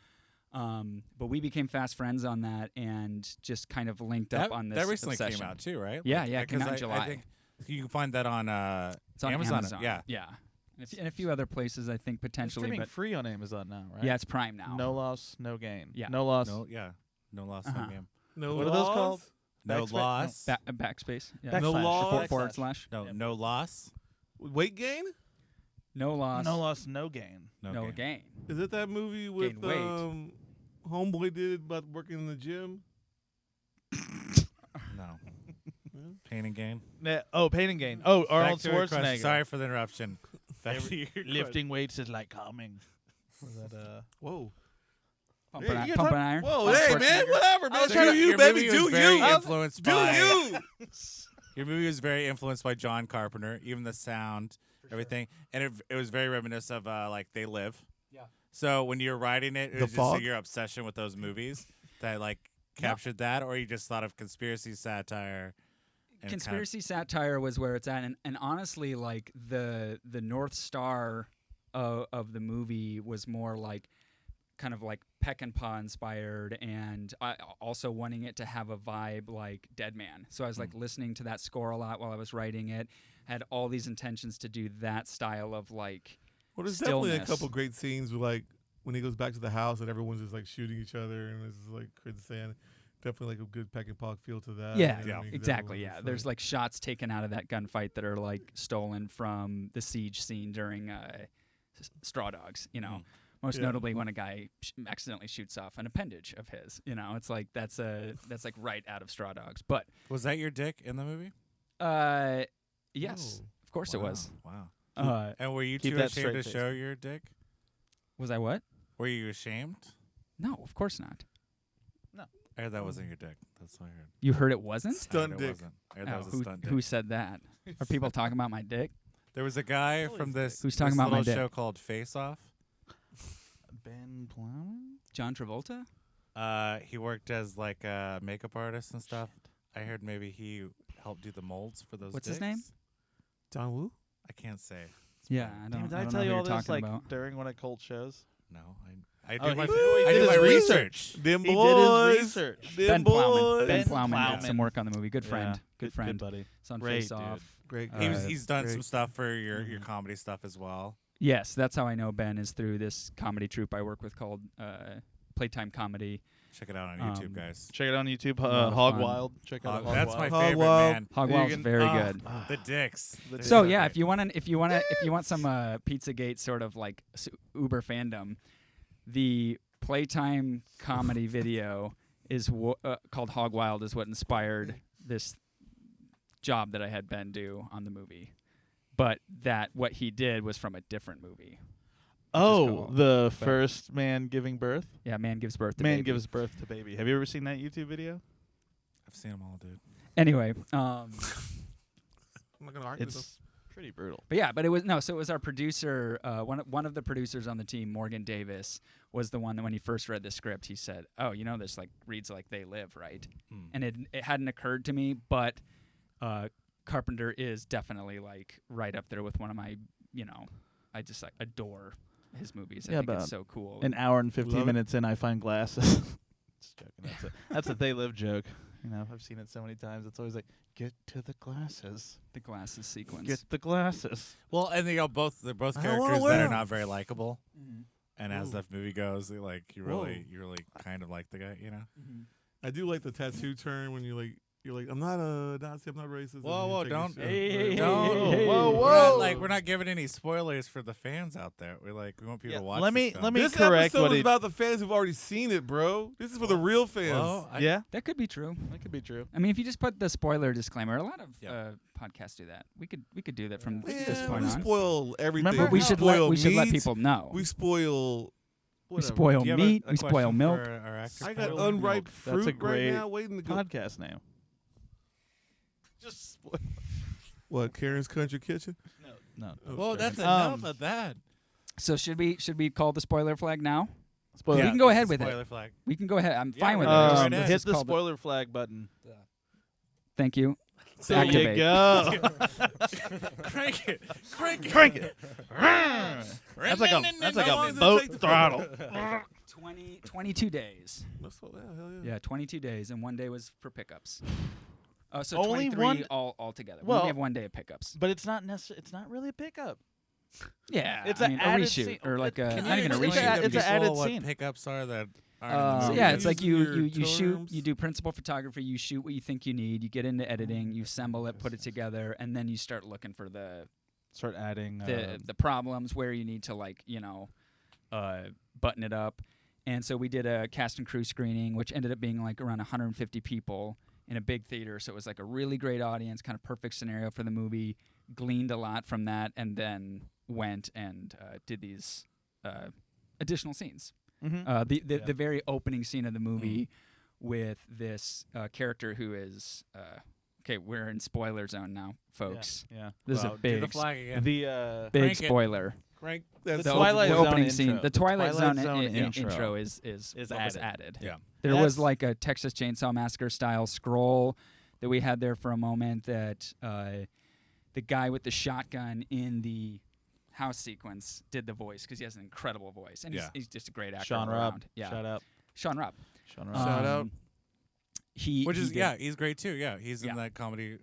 But we became fast friends on that and just kind of linked up on this That recently obsession. came out too, right? Yeah, it came out in I July. think you can find that on It's on Amazon. Yeah. And a few other places, I think, It's potentially. streaming But free on Amazon now, right? yeah, it's Prime now. No loss, no gain. Yeah. No loss. No loss, Uh-huh. no game. No What are those laws? called? No Backspace? loss. Backspace. Yeah. Backslash. No laws? Forward slash. No, Yep. no loss. Weight gain? No loss. No loss, no gain. No, game. gain. Is it that movie with Gain weight. Homeboy did about working in the gym? No. Pain and gain. Pain and gain. Oh, Arnold Back to your question. Schwarzenegger. Sorry for the interruption. Back to your Lifting weights is like calming. Was that Whoa. Pumping, Hey, you're pumping talk- iron. Whoa, Arnold hey, man, Schwarzenegger. whatever, man. So Do you, your baby, movie do was very you. influenced Do by, you. Your movie was very influenced by John Carpenter, even the sound, everything, and it was very reminiscent of like They Live. Yeah. So when you were writing it, The was just Fog? your obsession with those movies that like captured that, or you just thought of conspiracy satire. And Conspiracy satire was where it's at, and honestly, like the North Star of the movie was more like kind of like Peck and Paw inspired, and also wanting it to have a vibe like Dead Man. So I was like listening to that score a lot while I was writing it. Had all these intentions to do that style of like. Well, there's definitely a stillness. couple great scenes with, like, when he goes back to the house and everyone's just like shooting each other and it's just like crazy saying. Definitely like a good Peck and Paw feel to that. Yeah, you know what I mean? exactly. That Yeah, was there's like shots taken out of that gunfight that are like stolen from the siege scene during Straw Dogs. You know, most Yeah. notably when a guy accidentally shoots off an appendage of his. You know, it's like that's like right out of Straw Dogs. But was that your dick in the movie? yes, Oh. of course it was. Wow. And were you Keep too that ashamed to straight show your dick? Was I what? Were you ashamed? No, of course not. I heard that wasn't your dick. That's what I heard. You heard it wasn't? Stunt I heard dick. It wasn't. I heard that was a who, stunt dick. who said that? Are people talking about my dick? There was a guy from this, Who's talking this about my little dick? show called Face Off. Ben Plowman? John Travolta? He worked as like a makeup artist and stuff. I heard maybe he helped do the molds for those. What's his dicks. name? John Woo? I can't say. Yeah, fine. I Damn, don't. did I I don't tell know you who all you're this talking like about. during one of Colt shows? No, I Oh, did my he I did did his my research. Them He boys. did his research. Them Ben boys. Plowman. Ben Ben Plowman did Plowman. some work on the movie. Good friend. Yeah. Good friend. buddy. It's on Great Face dude. Off. Great guy. He's done some Great. stuff for your comedy stuff as well. Yes, that's how I know Ben is through this comedy troupe I work with called Playtime Comedy. Check it out on YouTube, Um, guys. Check it out on YouTube. lot of Hog fun. Wild. Check out Hog That's Wild. my Hog favorite, Wild. man. Hog You Wild's can- very good. The dicks. The They're So so yeah, great. if you want some Pizzagate sort of like Uber fandom, the Playtime comedy video is called Hog Wild is what inspired this job that I had Ben do on the movie. But what he did was from a different movie. Oh, cool. the first man giving birth? Yeah, man gives birth to Man baby. gives birth to baby. Have you ever seen that YouTube video? I've seen them all, dude. Anyway, I'm not gonna argue with them. It's pretty brutal. but yeah, but it was our producer, one of the producers on the team, Morgan Davis, was the one that when he first read the script, he said, "Oh, you know this like reads like They Live, right?" And it hadn't occurred to me, but Carpenter is definitely like right up there with one of my, I just like adore his movies. I Yeah, think but it's so cool. An hour and 15 Love it. minutes in, I find glasses. Just joking. That's a They Live joke. I've seen it so many times. It's always like, get to the glasses. the glasses sequence. Get the glasses. Well, and they're both I don't wanna characters that wear are 'em. not very likable. Mhm. And as Ooh. the movie goes, like you Whoa. really kind of like the guy, you know. Mhm. I do like the tattoo turn when you like You're like, I'm not a Nazi, I'm not racist. Whoa, and whoa, you're taking don't- shit. Hey, Don't. hey, Whoa, We're whoa. not, we're not giving any spoilers for the fans out there. We want people to watch. let this me film. This correct episode what is he. about the fans who've already seen it, bro. This is for the real fans. Well, Yeah, That could be true. that could be true. I mean, if you just put the spoiler disclaimer, a lot of Yeah. podcasts do that. We could do that from this Man, point we on. spoil everything. Remember But we how- should spoil let meat, people know. We spoil. We whatever. spoil Do you have meat. a We spoil question milk. for our actor? I got Spoil unripe milk. fruit That's a great right now waiting to go. podcast name. Just spoil. What, Karen's Country Kitchen? No. Well, Okay. that's enough of that. So should we call the spoiler flag now? Spoiler. We Yeah, can go this ahead is with it. spoiler flag. We can go ahead. I'm Yeah, fine with we're it. gonna Just- go right just ahead. hit the call spoiler flag button. Thank you. There you Activate. go. Crank it. Crank it. Crank it. That's like How a long does it boat take to throttle. 22 days. That's all, yeah, hell yeah. Yeah, 22 days, and one day was for pickups. So Only 23 one- all together. We Well- only have one day of pickups. But it's not necessarily. It's not really a pickup. Yeah, It's I an mean, a added reshoot scene. or like a Can not you even a explain reshoot. that? It's an People added what scene. pickups are that aren't in So the movie. yeah, it's like Using your you shoot, terms. you do principal photography, you shoot what you think you need, you get into editing, you assemble it, put it together, and then you start looking for the Start adding. the problems where you need to button it up. And so we did a cast and crew screening, which ended up being like around 150 people in a big theater. So it was like a really great audience, kind of perfect scenario for the movie. Gleaned a lot from that, and then went and did these additional scenes. Mhm. The very opening scene of the movie with this character who is okay. We're in spoiler zone now, folks. Yeah. This Well, is a do the big flag again. The big Crank it. spoiler. Crank. The That's Twilight the Zone opening intro. scene. The The Twilight Twilight Zone, Zone intro intro is is what was added. added. Yeah. There That's- was like a Texas Chainsaw Massacre style scroll that we had there for a moment that the guy with the shotgun in the house sequence did the voice because he has an incredible voice and Yeah. he's just a great actor. Sean all Robb. around. Yeah. Shout out. Sean Robb. Shout out. Shout out. He Which he is did- yeah, he's great too. Yeah, he's Yeah. in that comedy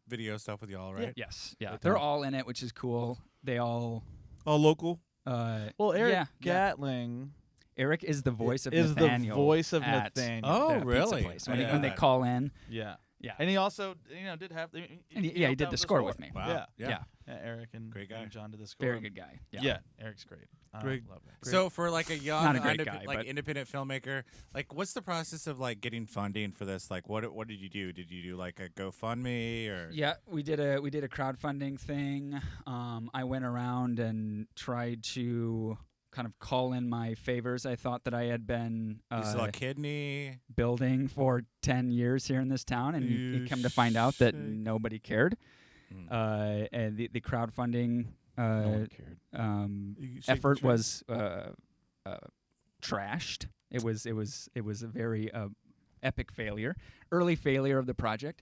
video stuff with y'all, right? Yes. Yeah. Good They're time. all in it, which is cool. They all. All local. Well, Eric yeah. Gatling Eric is the voice of is Nathaniel. the voice of at Nathaniel. Oh, the pizza really? place. I When, didn't when know they that. call in. Yeah. Yeah. And he also, did have. And he helped did out the score with me. Wow. Yeah. Yeah. Yeah, Eric and Great guy. and John did the score. Very good guy. Yeah. Yeah, Eric's great. I Great. love it. So for like a young, Not a great guy, but- independent filmmaker, like what's the process of like getting funding for this? Like what did you do? Did you do like a GoFundMe or? Yeah, we did a crowdfunding thing. I went around and tried to kind of call in my favors. I thought that I had been You saw a kidney. building for 10 years here in this town, and you You come to find out that shake. nobody cared. Mm. And the crowdfunding No one cared. You shake the effort tree. was trashed. It was a very epic failure, early failure of the project.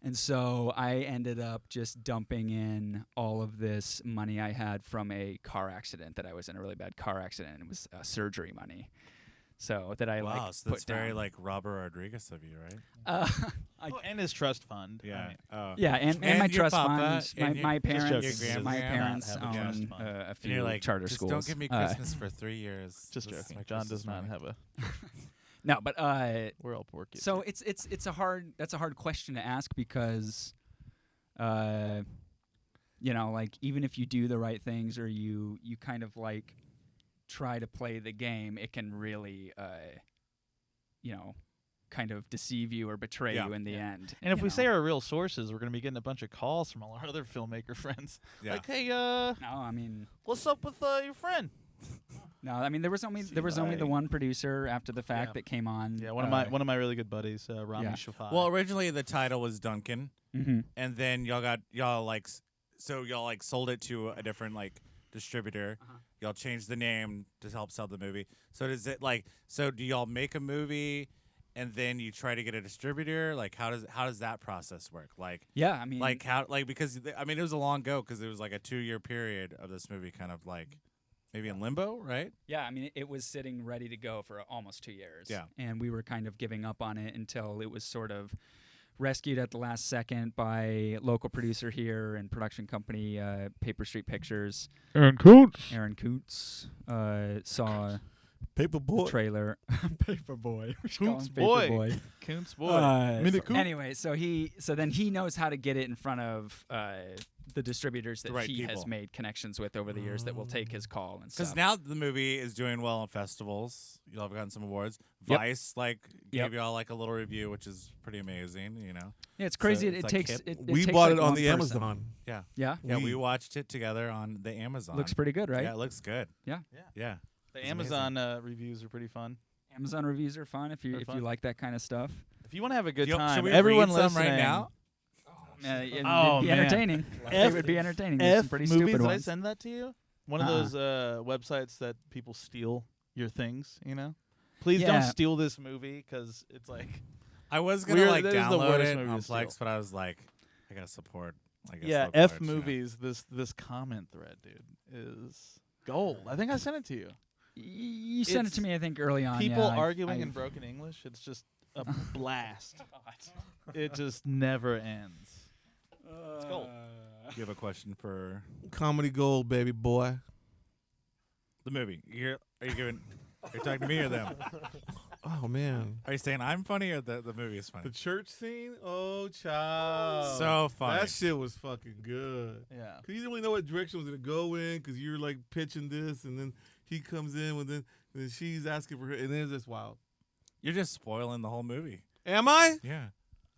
And so I ended up just dumping in all of this money I had from a car accident that I was in, a really bad car accident. It was surgery money. So that I Wow, like so put that's very down. like Robert Rodriguez of you, right? I, Oh, and his trust fund. Yeah. I mean, Oh. yeah, and And my your trust papa funds. and My your- parents, joking. my Your parents grandma have a trust own fund. a And few you're like, charter just schools. don't give me Christmas for 3 years. just This is joking. my John Christmas does not money. have a. No, but We're all poor kids. so it's a hard question to ask because, like even if you do the right things or you kind of like try to play the game, it can really, kind of deceive you or betray Yeah. you in the end. And if you we know? say our real sources, we're going to be getting a bunch of calls from all our other filmmaker friends. Yeah. Like, hey, no, I mean. what's up with your friend? No, I mean there was only the like- one producer after the fact Yeah. that came on. Yeah, one of my really good buddies, Rami yeah. Shafai. Well, originally the title was Duncan, Mm-hmm. and then y'all sold it to a different like distributor. Uh-huh. Y'all changed the name to help sell the movie. So does it like do y'all make a movie and then you try to get a distributor? Like how does that process work? Like Yeah, I mean, because it was a long go because it was like a 2-year period of this movie kind of like maybe in limbo, right? yeah, I mean, it was sitting ready to go for almost 2 years. Yeah. And we were kind of giving up on it until it was sort of rescued at the last second by a local producer here and production company, Paper Street Pictures. Aaron Coots. Aaron Coots saw Paperboy. trailer. Paperboy. Koontz boy. Koontz boy. Minute Coop. Anyway, so then he knows how to get it in front of the distributors that The right he has people. made connections with over the years that will take his call and Because stuff. now the movie is doing well on festivals. You'll have gotten some awards. Yep. Vice gave Yep. y'all a little review, which is pretty amazing. Yeah, it's crazy. it's it like takes. hip. It We takes bought like it on one the person. Amazon. Yeah, Yeah, we watched it together on the Amazon. looks pretty good, right? Yeah, it looks good. Yeah. Yeah. The It's Amazon reviews are pretty fun. Amazon reviews are fun if you They're if fun. you like that kind of stuff. If you want to have a good Should time, we everyone read some listening right now? It'd Oh, be man. entertaining. It would be entertaining. There's some F pretty movies. stupid Did I ones. send that to you? One of those websites that people steal your things. Please don't Yeah. steal this movie because it's like I was gonna That is the download worst it movie on to steal. Plex, but I was like, I gotta support. I guess yeah, local F arts, you know. movies. This comment thread, dude, is gold. I think I sent it to you. You sent it It's to me, I think, early on. People yeah, arguing in broken English. It's just a blast. It just never ends. It's gold. You have a question for Comedy gold, baby boy. the movie? Are you giving? Are you talking to me or them? Oh man, Are you saying I'm funny or the movie is funny? the church scene. Oh, child. So funny. That shit was fucking good. Yeah. Cause you didn't really know what direction was gonna go in, because you're like pitching this, and then he comes in with then she's asking for her, and then it's just wild. You're just spoiling the whole movie. Am I? Yeah.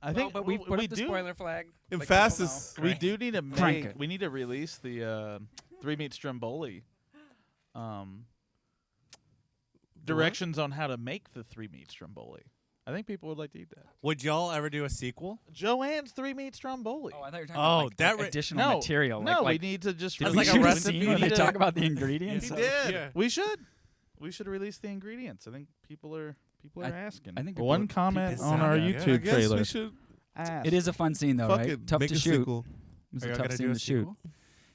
I think but we put we up the do. spoiler flag. In like people fastest. know. We do need to Crank make. it. We need to release the 3 Meat Stromboli directions on how to make the 3 Meat Stromboli. I think people would like to eat that. Would y'all ever do a sequel? Joanne's 3 Meat Stromboli. Oh, I thought you were talking Oh, about that additional no, material. no, like, we need to just did As we like a shoot recipe? scene where We they need talk to- about the ingredients? He did. Yeah. We should release the ingredients. I think people are I- asking. I think one people- comment people on sound our good. I YouTube guess trailer. we should Ask. It is a fun scene, though, fuck right? it, Tough make to a shoot. sequel. It was Are a y'all tough gonna scene do a to shoot. sequel?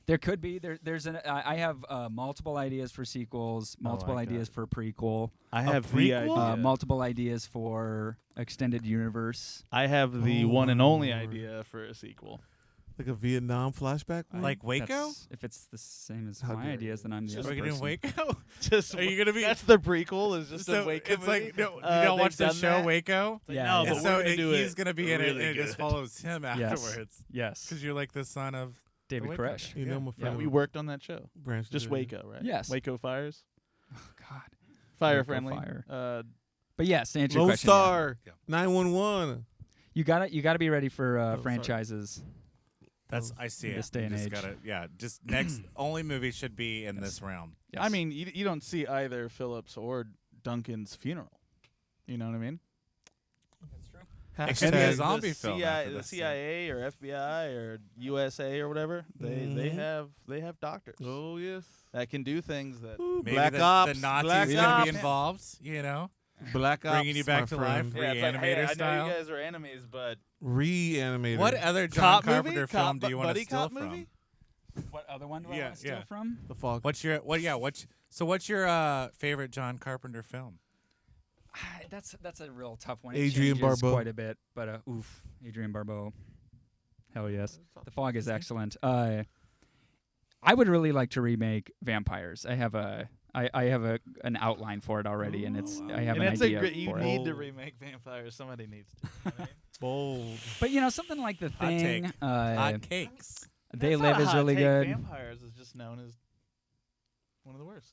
There could be. There's an. I have multiple ideas for sequels, multiple like ideas for prequel, I have the prequel? idea. multiple ideas for extended universe. I have the Oh, one and my only Lord. idea for a sequel. Like a Vietnam flashback. one? Like Waco? If it's the same as How my dare ideas, then I'm the Are other we gonna do person. Waco? Just Are you gonna be? That's the prequel. Is just so a Waco it's movie? like no, you They've don't watch the done show that? Waco. Like, Yeah, no, yeah. but And so we're gonna do he's it gonna be in it, really and it just good. follows him Yes. afterwards. Yes, Because you're like the son of David Waco Koresh. guy. You know, Yeah. my Yeah, friend. we worked on that show. Branch Just David. Waco, right? Yes. Waco Fires. Oh, God. Fire Waco friendly. Fire. But yes, to answer your Lone question, yeah. Star. Yeah. 911. You gotta be ready for sorry. franchises. That's I see it. This day You and just age. gotta, yeah. Just next only movie should be in this realm. Yes. I mean, you don't see either Phillips or Duncan's funeral. You know what I mean? that's true. It could be a Hashtag- zombie the film. CIA, after the this, CIA or FBI or USA or whatever. They Mhm. have doctors Oh yes. that can do things that. Ooh, Maybe Black the Ops. Nazis Black gonna Ops. be involved. You know, Black Ops. bringing you back my to friend. life. Reanimator style. guys are enemies, but Reanimator. What other John cop Carpenter movie? film do you want to buddy steal cop from? movie? What other one do I Yeah, want to steal yeah. from? The fog. What's your what's your favorite John Carpenter film? That's a real tough one. Adrian It changes Barbeau. quite a bit, but Adrian Barbeau. Hell yes. The Fog is excellent. I would really like to remake Vampires. I have an outline for it already, and it's I have And an it's idea you for need it. to remake Vampires. Somebody needs to. You know what I mean? Bold. But something like The Hot Thing. take. Hot cakes. They That's Live not a is hot really take. good. Vampires is just known as one of the worst.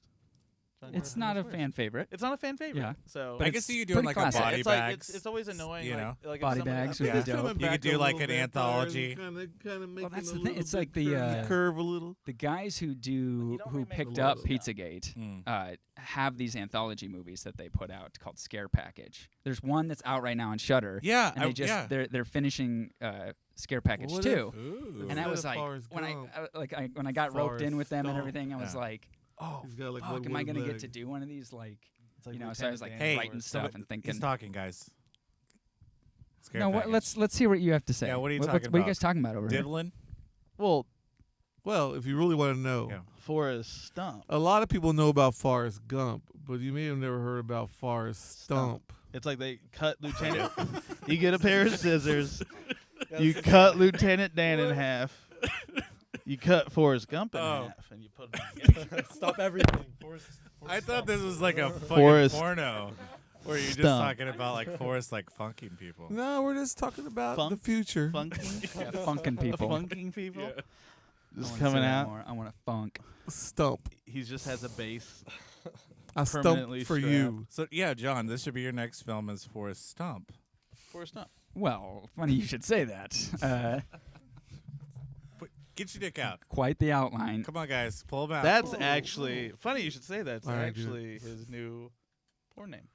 John It's Carpenter's not a worst. fan favorite. It's not a fan favorite. Yeah. So But I can it's see you doing pretty like classic. a body it's like bags. it's always annoying. you like, know? like if Body somebody- bags would be dope. You could do like an anthology. Well, that's the thing. It's like the, curve a little. The guys who don't remake picked the up logo. Pizzagate Mm. have these anthology movies that they put out called Scare Package. There's one that's out right now on Shudder. Yeah, and they just yeah. they're finishing Scare Package What 2. Ooh. And I was like, Forrest when Gump. I got roped in Forrest with them and Gump. everything, I was Yeah. like, oh, He's got like fuck, one am I gonna leg. get to do one of these? Like, It's like so I was Lieutenant like Dan Hey, writing Forrest. stuff somebody- and thinking. He's talking, guys. Scare No, package. let's hear what you have to say. Yeah, what are you What- talking What are you about? guys talking about over here? Diddlin'? Well, Well, if you really want to know, Yeah. Forrest Stump. a lot of people know about Forrest Gump, but you may have never heard about Forrest Stump. It's like they cut Lieutenant. You get a pair of scissors. You cut Lieutenant Dan in half. You cut Forrest Gump in Oh. half and you put him together. Stop everything. I thought this was like a fucking Forrest porno where you're just Stump. talking about like Forrest like funking people. No, we're just talking about the Funk? future. Funking? Yeah, funkin' people. Funking people? Yeah. Just I wanna coming say that out. more. I want to funk. Stump. He just has a bass. I stump Permanently for strapped. you. So yeah, John, this should be your next film is Forrest Stump. Forrest Gump. Well, funny you should say that. Get your dick out. Quite the outline. Come on, guys, pull him out. That's actually funny. You should say that. It's All right, actually his new porn name.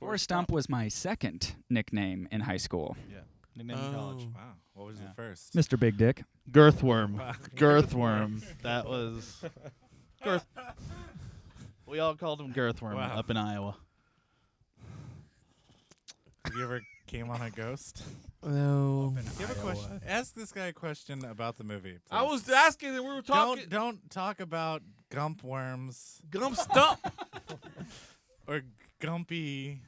Forrest Stump was my second nickname in high school. Yeah. Nickname in college. Wow. What was Yeah. the first? Mr. Big Dick. Girthworm. Wow. Girthworm. That was. Girth. We all called him Girthworm Wow. up in Iowa. Have you ever came on a ghost? No. Do you have a question? Ask this guy a question about the movie. I please. was asking and we were talking. Don't talk about gump worms Gump stump. or gumpy.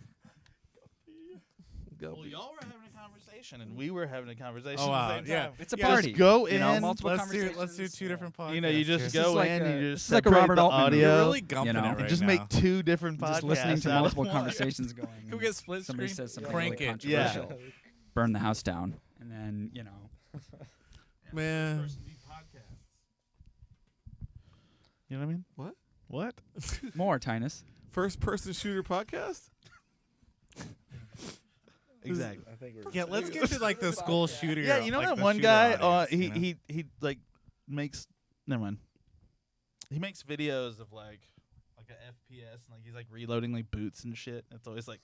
Well, y'all were having a conversation, and we were having a conversation. Oh wow, at the same yeah. time. It's a Yeah, party. Just go you know, in. multiple Let's do conversations. two different podcasts. You know, you just here. This go is like in a- and you this just is like a separate Robert the Altman movie. audio. You're really gumping You know, it right just now. make two different podcasts. Just listening to out of multiple one. conversations going. Can we get split Somebody screen? says something Crank really it. Yeah. controversial. Burn the house down, and then Man. You know what I mean? What? What? more Tinus. First person shooter podcast? Exactly. I think we're Yeah, let's get to like the school shooter. Yeah, you know like that the one shooter guy. audience, He you know? he like makes. Never mind. He makes videos of like a FPS and like he's like reloading like boots and shit. It's always like.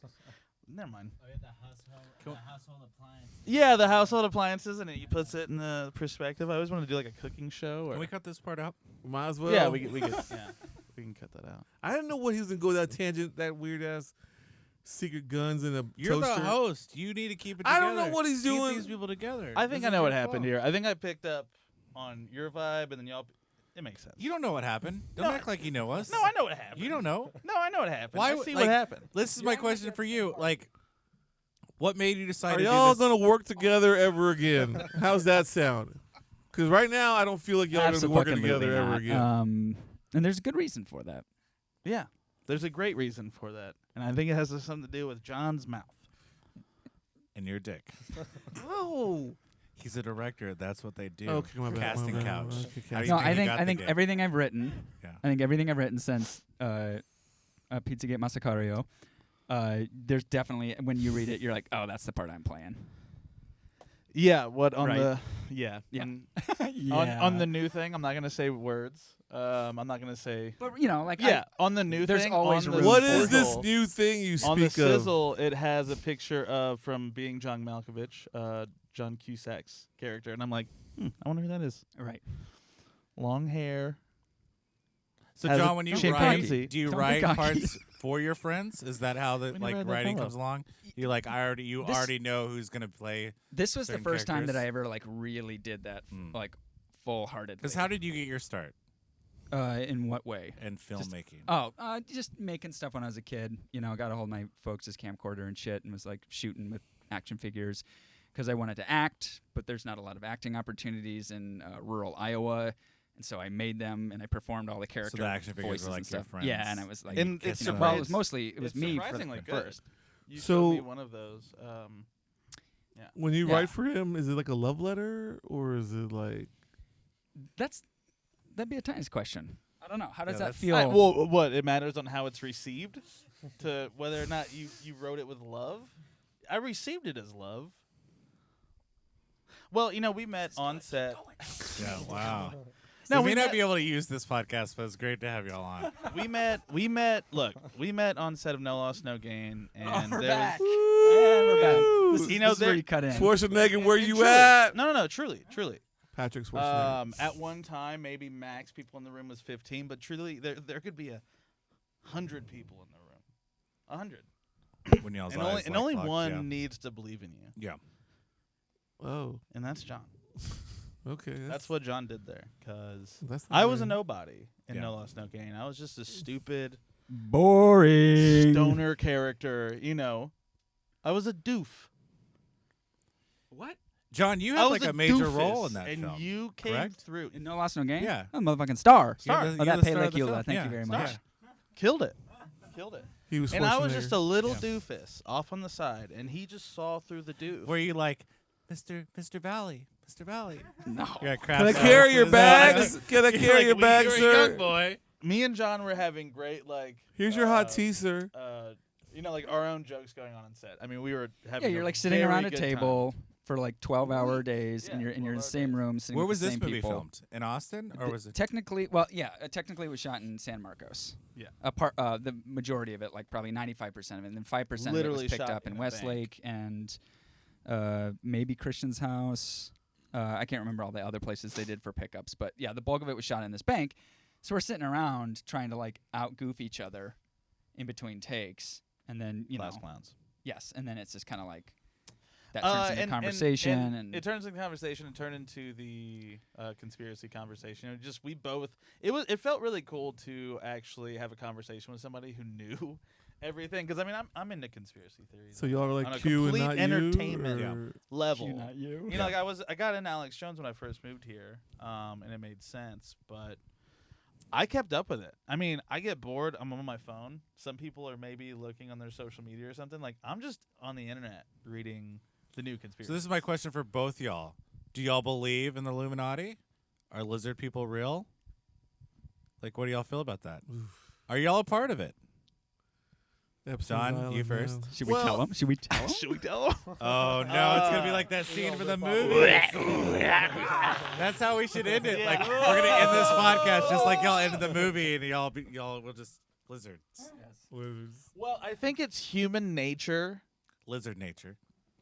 Never mind. Oh, yeah, the household appliance. Yeah, the household appliances, and he puts it in the perspective. I always want to do like a cooking show. Or Can we cut this part out? Might as well. yeah, we could. Yeah, we can cut that out. I didn't know what he was gonna go that tangent, that weird ass secret guns and a You're toaster. the host. You need to keep it I together. don't know what he's Keep doing. these people together. I think This I is know what your happened fault. here. I think I picked up on your vibe, and then y'all. It makes sense. You don't know what happened. Don't No, act like you know us. No, I know what happened. You don't know. No, I know what happened. Why I would- see like, what happened. This is my question for you. Like, what made you decide Are to y'all do this? gonna work together ever again? How's that sound? Because right now I don't feel like y'all are gonna be working Absolutely together ever not. again. And there's a good reason for that. Yeah, there's a great reason for that, and I think it has something to do with John's mouth. And your dick. Oh. He's a director. That's what they do. Okay, my bad. Casting my bad. couch. Okay, How do you casting No, think I he think got I the think gig? everything I've written. Yeah. I think everything I've written since Pizzagate Massacre. There's definitely when you read it, you're like, oh, that's the part I'm playing. Yeah, what on Right. the yeah Yeah. on the new thing? I'm not gonna say words. I'm not gonna say But you know, like yeah on the new there's thing. always on the room What for is this sizzle- new thing you On the speak of? sizzle, it has a picture of from being John Malkovich, John Cusack's character, and I'm like, I wonder who that is. right. Long hair. So, As a John, when you chimpanzee. write, do you Don't be write cocky. parts for your friends? Is that how the We never like had that writing come comes up. along? You like you This- already know who's gonna play. This was the certain first time that characters. I ever like really did that Mm. like full heartedly. Because how did you get your start In what way? in filmmaking? Just making stuff when I was a kid. You know, got a hold of my folks' camcorder and shit, and was like shooting with action figures because I wanted to act, but there's not a lot of acting opportunities in rural Iowa, and so I made them and I performed all the character the action figures voices were like and your stuff. friends. Yeah, and I was like, And kiss it's them. well, it surprised. was mostly it was It's me for surprisingly the good. first. You So- showed me one of those. When you Yeah. write for him, is it like a love letter or is it like? That'd be a Tinus question. I don't know. How does Yeah, that that's- feel? Well, what it matters on how it's received, to whether or not you wrote it with love. I received it as love. Well, you know, we met on set. Yeah, wow. No, we we may not met- be able to use this podcast, but it's great to have y'all on. We met on set of No Loss, No Gain, and we're there back. was And we're back. This, You know, this is where there- you cut in. Schwarzenegger, where you truly, at? No, truly. Patrick Schwarzenegger. At one time, maybe max people in the room was 15, but truly, there could be 100 people in the room. 100. When y'all's And eyes, only locked, one yeah. needs to believe in you, Yeah. Oh, and that's John. okay. That's what John did there, because That's I was a very- nobody in Yeah. No Loss, No Gain. I was just a stupid Boring. stoner character, you know. I was a doof. What? John, you I had was like a a major doofus, role in that and film. you came correct? through. No Loss, No Gain? Yeah. Oh, motherfucking star. You're the- Oh, you're that the star Pele of the Gila. film. Thank Yeah, you very star. much. Killed it. He was And I was Schwarzenegger. just a little doofus off on the side, and he just saw through the doof. Were you like, Mr. Valley, Mr. Valley? No. Yeah, Can I carry your bags? Can I carry your bags, You're a sir? young boy. Me and John were having great Here's your hot tea, sir. like our own jokes going on in set. I mean, we were having. Yeah, you're a like sitting very around a good table for like 12-hour days, and Yeah, you're in the 12-hour same days. room sitting Where with was the this same movie people. filmed? In Austin, or was it? Technically, technically it was shot in San Marcos. Yeah. The majority of it, like probably 95% of it, and then 5% of it Literally was picked shot up in in a Westlake and maybe Christian's house. I can't remember all the other places they did for pickups, but yeah, the bulk of it was shot in this bank. So we're sitting around trying to like out goof each other in between takes, and then Class clowns. yes, and then it's just kind of like that turns into And conversation, and it turns into conversation and turned into the conspiracy conversation. It felt really cool to actually have a conversation with somebody who knew everything, because I mean I'm into conspiracy theories. So y'all are on like a Q and complete not entertainment you? or- level. You, not you. You know, like I got into Alex Jones when I first moved here, and it made sense, but I kept up with it. I mean, I get bored. I'm on my phone. Some people are maybe looking on their social media or something. Like, I'm just on the internet reading the new conspiracy. So this is my question for both y'all. Do y'all believe in the Illuminati? Are lizard people real? Like, what do y'all feel about that? Are y'all a part of it? Epstein's John, Island, you man. first. Should we tell him? Should we tell him? Should we tell them? Oh no, it's gonna be like that scene from the movie. That's how we should end it. Like we're gonna end this podcast just like y'all ended the movie, and y'all will just lizards, Lizards. Well, I think it's human nature. lizard nature.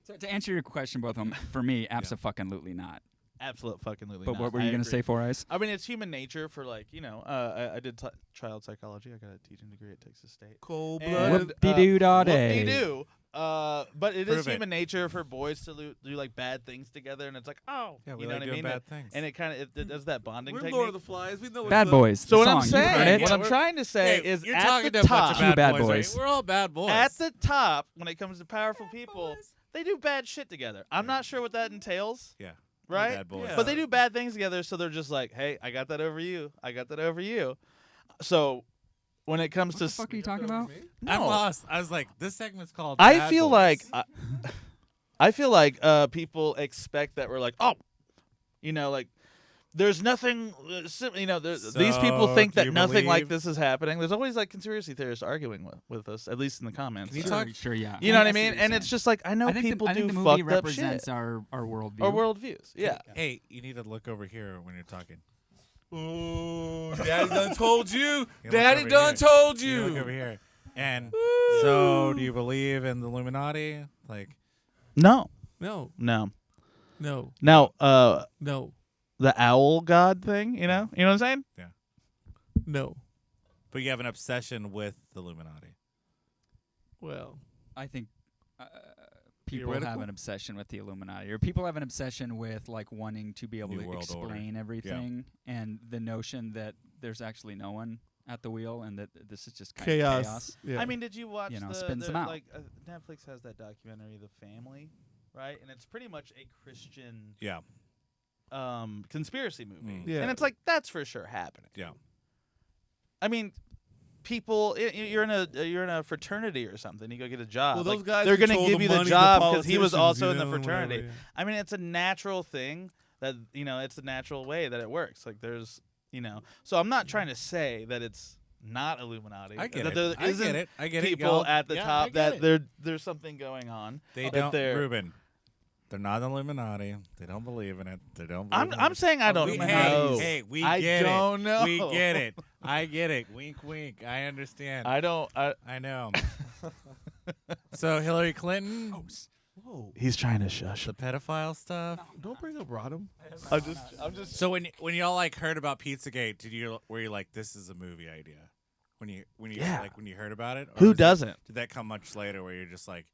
So to answer your question, both of them, for me, abso-fucking-lutely not. Absolute fucking literally. But what were you going to say, Four Eyes? I mean, it's human nature for I did child psychology. I got a teaching degree at Texas State. Cold And, blooded. Whoop-de-doo-da-day. whoop-de-doo. But it Prove is it. human nature for boys to do like bad things together, and it's like, oh, Yeah, we you know like what I doing mean? bad things. And it kind of it does that bonding We're technique. Lord of the Flies. We know Bad what's Boys. So the what I'm song, you've heard saying, it? what I'm trying to say Hey, is you're at talking the to a bunch top, of Cue bad, bad boys. Right? boys. We're all bad boys. at the top, when it comes to powerful people, they do bad shit together. I'm not sure what that entails. Yeah. Right? Bad boys. But they do bad things together, so they're just like, hey, I got that over you. I got that over you. So when it comes What to the fuck are you talking about? I'm No. lost. I was like, this segment's called. I Bad feel Boys. like I feel like people expect that we're like, oh, like there's nothing. These people So, think do that you nothing like believe- this is happening. There's always like conspiracy theorists arguing with us, at least in the comments. Can you Sure, talk- sure, yeah. You know what I see mean? you're And saying. it's just like I know I think people I think do the movie fucked up represents shit our worldview. or worldviews. Yeah. Hey, you need to look over here when you're talking. Ooh, Daddy done told you. You look Daddy over done here. told You look you. over here. And so, do you believe in the Illuminati? Like, No. No, No. no, Now, no, the owl god thing. You know what I'm saying? no. but you have an obsession with the Illuminati. Well, I think people have Theoretical? an obsession with the Illuminati, or people have an obsession with like wanting to be able New to World Order. explain everything, and the notion that there's actually no one at the wheel, and that this is just kind chaos. of chaos. Yeah. I mean, did you watch spins them out. like Netflix has that documentary, The Family, right? And it's pretty much a Christian Yeah. conspiracy movie. Yeah. And it's like that's for sure happening. Yeah. I mean, people, you're in a fraternity or something. You go get a job. well, like, those guys they're gonna control give you the money, job because he was politicians, also you in the know, fraternity. whatever, I mean, it's a natural thing that it's the natural way that it works. Like there's so I'm not trying to say that it's not Illuminati. I get that it. there I isn't get it. I get it. people y'all. at the Yeah, I top get that it. there's something going on. They that don't, they're- Ruben. They're not Illuminati. They don't believe in it. They don't. Believe in I'm it. saying I don't We- know. Hey, we I get don't it. know. We get it. I get it. Wink, wink. I understand. I don't. I know. So Hillary Clinton, Whoa! He's trying to shush. the pedophile stuff. Don't bring up Rodham. I'm just. So when y'all like heard about Pizzagate, were you like, this is a movie idea? When you Yeah. like when you heard about it? Or Who was it- doesn't? Did that come much later, where you're just like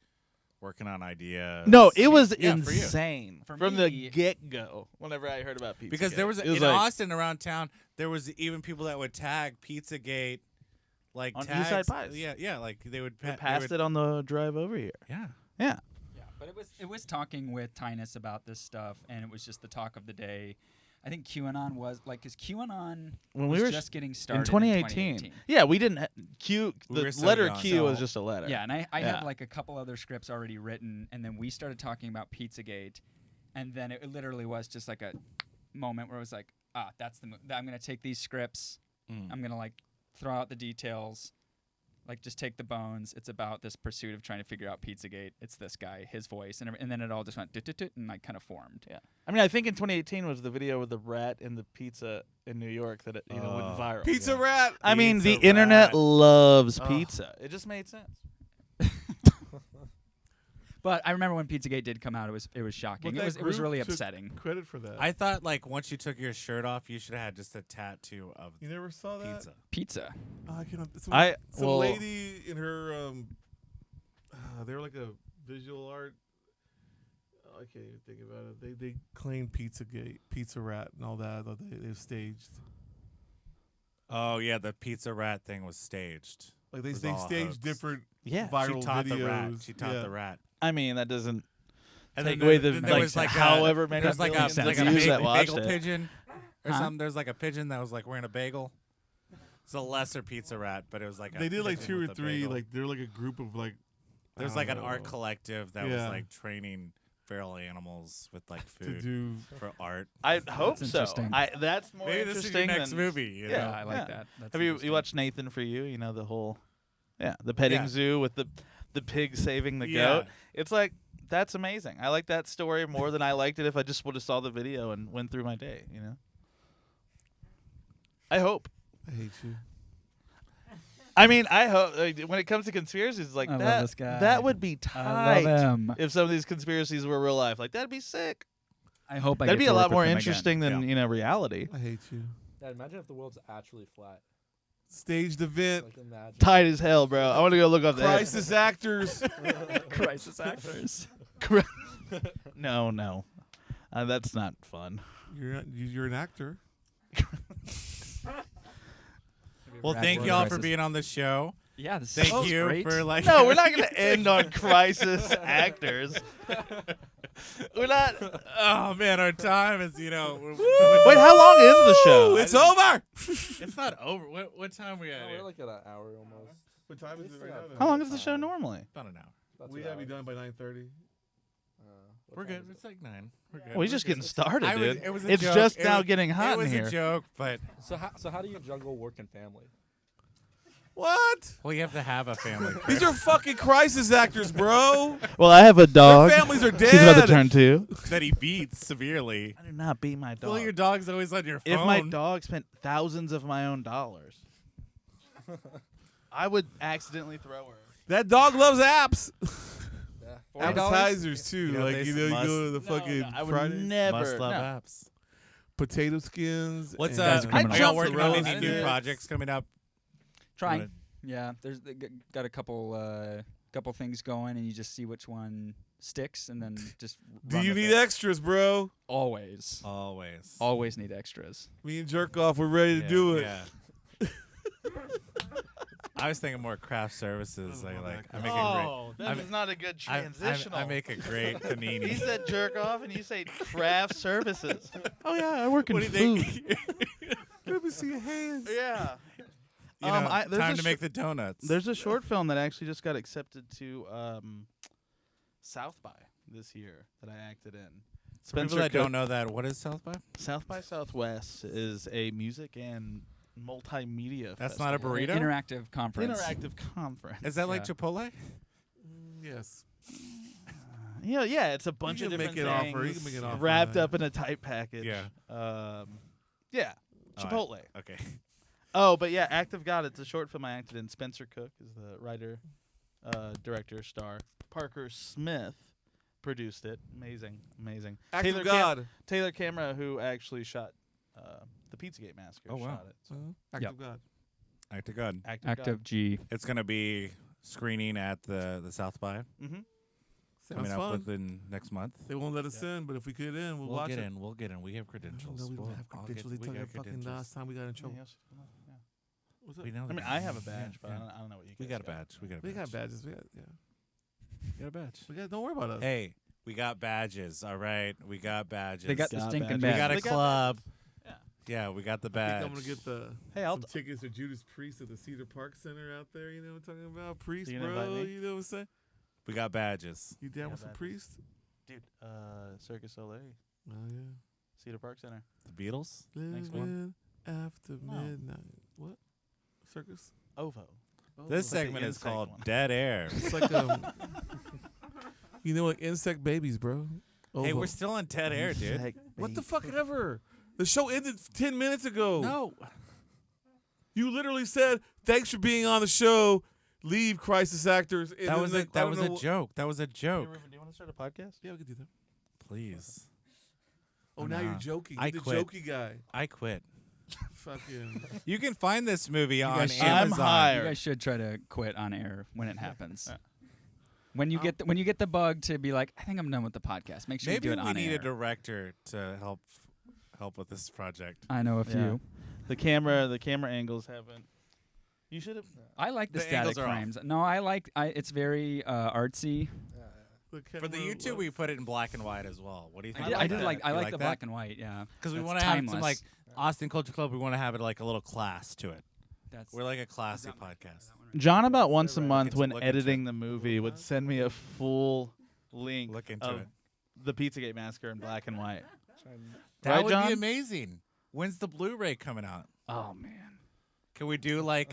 working on ideas? No, it was Yeah, for you. insane For from me- the get go. Whenever I heard about Pizzagate, Because there was it in like, Austin around town, there was even people that would tag Pizzagate, like On tags. East Side Pies. Yeah, like they would we passed it on the drive over here. Yeah. Yeah. But it was talking with Tinus about this stuff, and it was just the talk of the day. I think QAnon was like, because QAnon When was we were just getting in started 2018. Yeah, we didn't. The We were so letter young. Q was So- just a letter. Yeah, and I Yeah. had like a couple other scripts already written, and then we started talking about Pizzagate, and then it literally was just like a moment where it was like, that's the I'm gonna take these scripts, I'm gonna like throw out the details, like just take the bones. It's about this pursuit of trying to figure out Pizzagate. It's this guy, his voice, and then it all just went and like kind of formed. Yeah. I mean, I think in 2018 was the video with the rat and the pizza in New York that went viral. Pizza Yeah. rat. I mean, the Pizza internet rat. loves Ugh. pizza. It just made sense. But I remember when Pizzagate did come out, it was shocking. But It that was group really took upsetting. Credit for that. I thought like once you took your shirt off, you should have had just a tattoo of you never saw that? pizza. Pizza. I cannot. Some well- lady in her they were like a visual art. I can't even think about it. They claimed Pizzagate, Pizza Rat, and all that. They staged. Oh yeah, the pizza rat thing was staged. Like It was they all a staged hoax. different Yeah. viral She taught videos. the rat. She taught Yeah. the rat. I mean, that doesn't And take then away there- the then there like, was like however many there's like a millions of like a views that watched bagel it. pigeon or Huh? something. There's like a pigeon that was like wearing a bagel. It's a lesser pizza rat, but it was like a They did like pigeon 2 or with a 3. bagel. Like they're like a group of like. There's I like don't an art know, collective that was Yeah. like training feral animals with like to food do. for art. I hope That's so. interesting. That's more Maybe this is your interesting next than movie. You Yeah. know? I like that. That's Have you interesting. watched Nathan For You? You know the whole, the petting Yeah. zoo with the pig saving the Yeah. goat. It's like that's amazing. I like that story more than I liked it if I just would have saw the video and went through my day. You know. I hope. I hate you. I mean, I hope when it comes to conspiracies, like I love that. this guy. That would be I tight. love him. If some of these conspiracies were real life, like that'd be sick. I hope I That'd get be to a work lot with more him again. interesting than reality. I hate you. Yeah, imagine if the world's actually flat. Staged event. Like imagine. Tight as hell, bro. I want to go look up the Crisis actors. Crisis actors. No, that's not fun. You're an actor. Well, thank y'all for being on the show. Yeah, this Thank sounds you great. for like. No, we're not gonna end on crisis actors. We're not. Oh man, our time is Wait, how long is the show? It's over. It's not over. What time we at? Oh, here? we're like at an hour almost. What time is it right now? How long is the show normally? About an hour. About We 2 gotta be hours. done by 9:30. We're good. It's like 9. We're good. Well, he's just getting started, dude. It was a It's joke. just It now was- getting hot It was in here. a joke, but So how do you juggle work and family? What? well, you have to have a family. These are fucking crisis actors, bro. Well, I have a dog. Their families are dead. She's about to turn 2. that he beats severely. I do not beat my dog. Well, your dog's always on your phone. If my dog spent thousands of my own dollars, I would accidentally throw her. That dog loves apps. Yeah. Appetizers too. You know, like they you must- go to the fucking I would Friday never. must love no. apps. potato skins. What's and- Guys are criminals. Are y'all jumped working the on rope. any I new did. projects coming up? Trying. Wanna- Yeah, there's got a couple things going, and you just see which one sticks, and then just. Do run you with need it. extras, bro? Always. Always. Always need extras. Me and Jerk Off, we're ready to Yeah, do it. Yeah. I was thinking more craft services. Oh, I make a Oh, that I'm- is not a good great. transitional. I make a great He panini. said jerk off, and you say craft services. Oh yeah, I work in What do you food. think? Let me see your hands. Yeah. You know, there's time a to make the donuts. There's a short film that actually just got accepted to South by this year that I acted in. For people that don't know that, what is South by? South by Southwest is a music and multimedia. That's not a festival. burrito? Interactive conference. Interactive conference. Is that like Yeah. Chipotle? Yes. Yeah, it's a bunch You of can different make an things offer. You can make an offer. wrapped up in a tight package. Yeah. Yeah. All right. Chipotle. Okay. Oh, but yeah, Act of God. It's a short film I acted in. Spencer Cook is the writer, director, star. Parker Smith produced it. Amazing. Act Taylor of God. Taylor Camera, who actually shot the Pizzagate Massacre. Oh, wow. Shot it. So. Act Yep. of God. Act of God. Act of Active G. It's gonna be screening at the South by Mm-hmm. Sounds coming up fun. within next month. They won't let us in, but if we get in, we'll, We'll watch get it. in. We'll get in. We have credentials. No, we don't We'll- have I'll credentials. get- They we took got it fucking credentials. last time we got in trouble. What's up? We know I mean, that. I have a badge, but Yeah. I don't know what you guys We got a got. badge. We got a We badge. got badges. We got, yeah. You got a badge. Don't worry about us. Hey, we got badges. All right, we got badges. They got the Got stinking badges. We badge. got a They got club. Yeah. Yeah, we got the I badge. think I'm gonna get the Hey, I'll some tickets to Judas Priest at the Cedar Park Center out there. You know what I'm talking about? Priest, You gonna invite bro. me? You know what I'm saying? We got badges. You down Yeah, with some badges. Priest? dude. Circus Soleil, Oh yeah. Cedar Park Center. The Beatles. Next Living after No. midnight. What? Circus? OVO. This Like the segment is insect called one. Dead Air. It's like you know, like insect babies, bro. Hey, Ovo. we're still on Dead Air, dude. What the fuck ever? The show ended 10 minutes ago. No. You literally said, "Thanks for being on the show. Leave, crisis actors." And That then was like, a I don't know what- joke. That was a Hey, joke. Ruben, do you want to start a podcast? Yeah, we could do that. Please. Oh, I'm now you're not. joking. I You're the quit. jokey guy. I quit. Fucking. You can find this movie on guys should- Amazon. I'm hired. You guys should try to quit on air when it happens. Yeah. When you get when you get the bug to be like, I think I'm done with the podcast. Make sure Maybe you do it we on need air. a director to help with this project. I know a few. Yeah. The camera angles haven't. You should have. I like the The static angles are off. frames. No, I like. It's very artsy. For the YouTube, we put it in black and white as well. What do you think? I did that? like. I You like the that? black and white. Yeah, Because we That's want to have some timeless. like Austin Culture Club. We want to have it like a little class to it. That's. We're like a classy podcast. John about once a month Look when into editing the movie would send me a full link Look into of it. the Pizzagate Massacre in black and white. That Right, would John? be amazing. When's the Blu-ray coming out? Oh man, Can we do like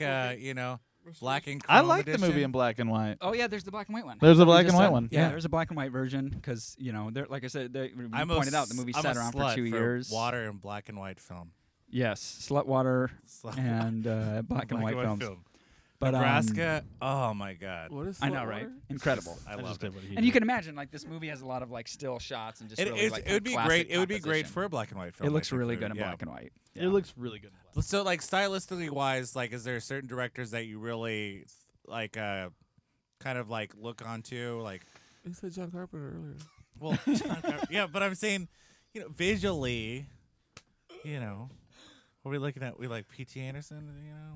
black and I chrome like the movie edition? in black and white. Oh yeah, there's the black and white one. There's a We black just and white said- one. Yeah, Yeah. there's a black and white version because there, like I said, we I'm pointed out the movie I'm sat a around slut for 2 years. Water and black and white film. Yes, Slutwater Slut- and black and white films. film. But Nebraska. Oh my God. What is I know, Saltwater? right? Incredible. I I love just it. did what he And did. you can imagine, like, this movie has a lot of like still shots and just It, really is- like it would be classic great. It would be great composition. for a black and white film. It looks I think, really too. good in Yeah. black and white. It looks really good. So, like, stylistically wise, like, is there certain directors that you really like, kind of like look onto, like? You said John Carpenter earlier. Well, yeah, but I'm saying, visually, what are we looking at? We like P.T. Anderson,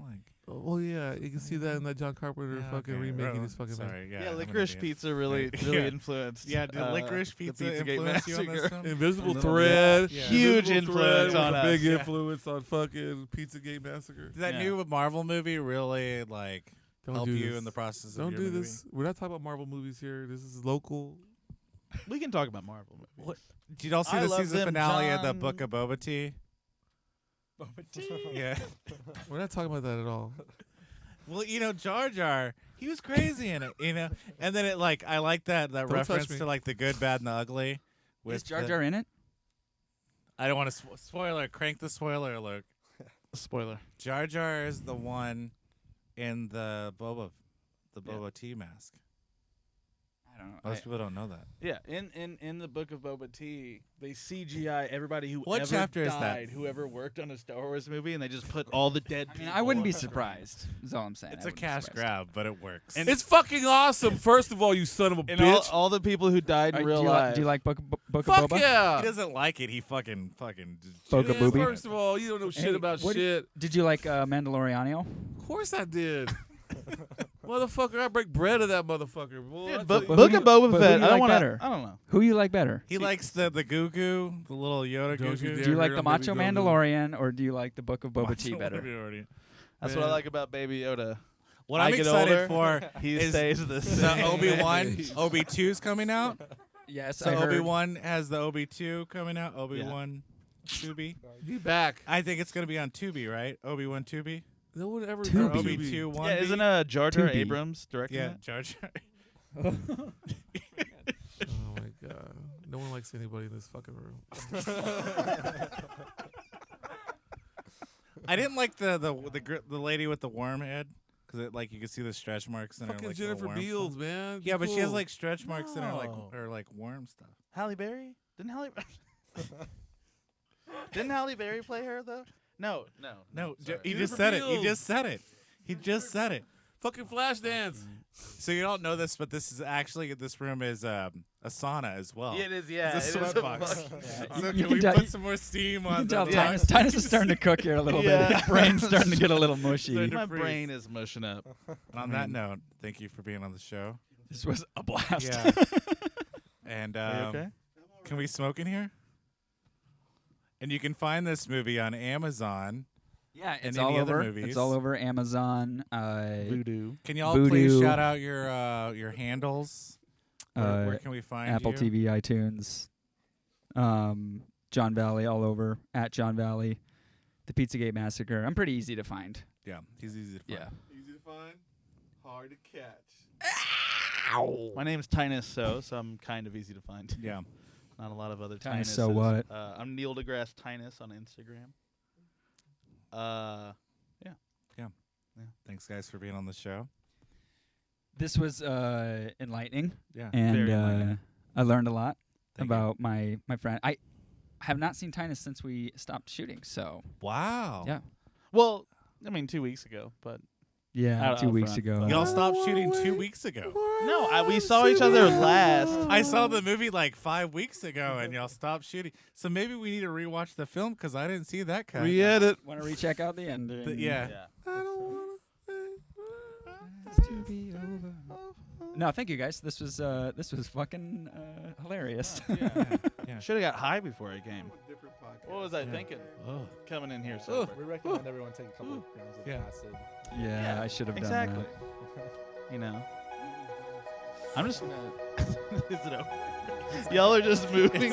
like. Oh, well, yeah, you can see that in that John Carpenter Yeah, fucking okay. remaking Oh, his fucking. Sorry, yeah. Yeah, I'm an Licorice idiot. Pizza really Yeah. influenced. Yeah, did Licorice the Pizza Pizzagate influence you on this Massacre. film? Invisible little Thread. Yeah. Huge Invisible Thread influence was on a us. big Yeah. influence on fucking Pizzagate Massacre. Did that Yeah. new Marvel movie really like Don't help do you this. in the process Don't of your do movie? this. We're not talking about Marvel movies here. This is local. We can talk about Marvel movies. What? Did y'all see I the love season them, finale of the John. Book of Boba Tea? Yeah. We're not talking about that at all. Well, Jar Jar, he was crazy in it, and then it like I like that touch reference me. to like the good, bad, and the ugly. With Is Jar the- Jar in it? I don't want to spoiler. Crank the spoiler alert. Spoiler. Jar Jar is the one in the Boba Tea mask. I don't know. Most people don't know that. Yeah, in the Book of Boba Tea, they CGI everybody who What ever chapter is that? died, whoever worked on a Star Wars movie, and they just put all the dead I people. mean, I wouldn't be on screen. surprised. Is all I'm saying. It's I a wouldn't be cash surprised. grab, but it works. And- It's fucking awesome. First of all, you son of a And bitch. all the people who died in real life. Do you like Book of Fuck Boba? yeah. he doesn't like it. He fucking. Boga Man, Booby? First of all, you don't know shit Hey, about what do shit. Did you like Mandaloriano? Of course I did. Motherfucker, I break bread of that motherfucker. Boy, Dude, I Bo- tell you- but Book who of you- Boba but who Fett. do you I don't like want better? I don't know. Who you like better? He likes the goo goo, the little Yoda Don't goo you goo. dare. Do you like hurt the on Macho Baby Grogu. Mandalorian or do you like the Book of Boba Tea better? That's Man. what I like about Baby Yoda. What I I'm get excited older, for He is stays the the same. Obi-Wan. Obi-2's coming out. Yes, So I heard. Obi-Wan has the Obi-2 coming out. Obi-Wan Tubi. He back. I think it's going to be on Tubi, right? Obi-Wan Tubi? No one ever Tubi. heard of Obi-2 Tubi. 1 Yeah, isn't Jar Jar Tubi. Abrams directing Yeah, that? Jar Jar. Oh my god. No one likes anybody in this fucking room. I didn't like the lady with the worm head because like you could see the stretch marks in her Fucking like Jennifer the worm Beals, stuff. man. Yeah, but she has Cool. like stretch marks in her No. like worm stuff. Halle Berry? Didn't Halle Berry play her though? No. No, sorry. he Jennifer just said it. He Beals. just said it. He just said it. fucking Flashdance. So you don't know this, but this is actually this room is a sauna as well. Yeah, it is. Yeah, It's a it is sweatbox. fucking- So You can can we tell- put some more steam You on can tell the Tinus is starting to cook here a little bit. Yeah. His brain's starting to get a little mushy. Starting to My freeze. brain is mushing up. And on that note, thank you for being on the show. This was a blast. Yeah. And Are you okay? can we smoke in here? And you can find this movie on Amazon. Yeah, And it's any all other over. movies? It's all over Amazon. Voodoo. Can y'all please Voodoo. shout out your handles? Where can we find Apple you? TV, iTunes, John Valley, all over at John Valley. The Pizzagate Massacre. I'm pretty easy to find. Yeah, he's easy to find. Yeah. Easy to find, hard to catch. My name's Tinus Seaux, so I'm kind of easy to find. Yeah. Not a lot of other Tinus Tinuses. Seaux what? I'm Neil deGrasse Tinus on Instagram. Thanks, guys, for being on the show. This was enlightening, Yeah. and Very enlightening. I learned a lot Thank you. about my friend. I have not seen Tinus since we stopped shooting, so Wow. yeah. Well, I mean, 2 weeks ago, but Yeah, Out 2 weeks front. ago. Y'all stopped shooting 2 weeks ago. no, we saw each other last. I saw the movie like 5 weeks ago, and y'all stopped shooting. So maybe we need to rewatch the film because I didn't see that cut. Re-edit. Want to recheck out the ending? Yeah. I don't wanna No, thank you guys. This was fucking hilarious. Yeah. Should have got high before I came. different podcast. What was I thinking? Oh. Coming in here sober. We recommend everyone take a couple of grams of Yeah. acid. Yeah, Yeah, I should have Exactly. done You know. I'm just gonna. Is it over? Y'all are just moving.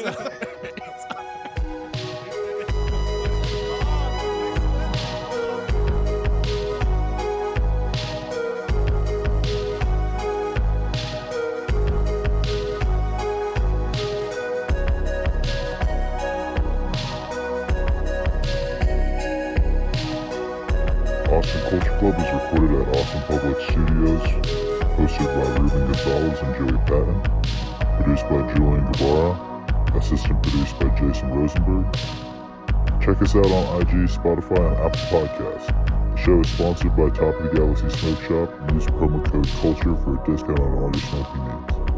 Austin Culture Club is recorded at Austin Public Studios, hosted by Ruben Gonzalez and Joey Patton, produced by Julian Guevara, assistant produced by Jason Rosenberg. Check us out on IG, Spotify, and Apple Podcasts. The show is sponsored by Top of the Galaxy Smoke Shop, and use promo code CULTURE for a discount on all your smoking needs.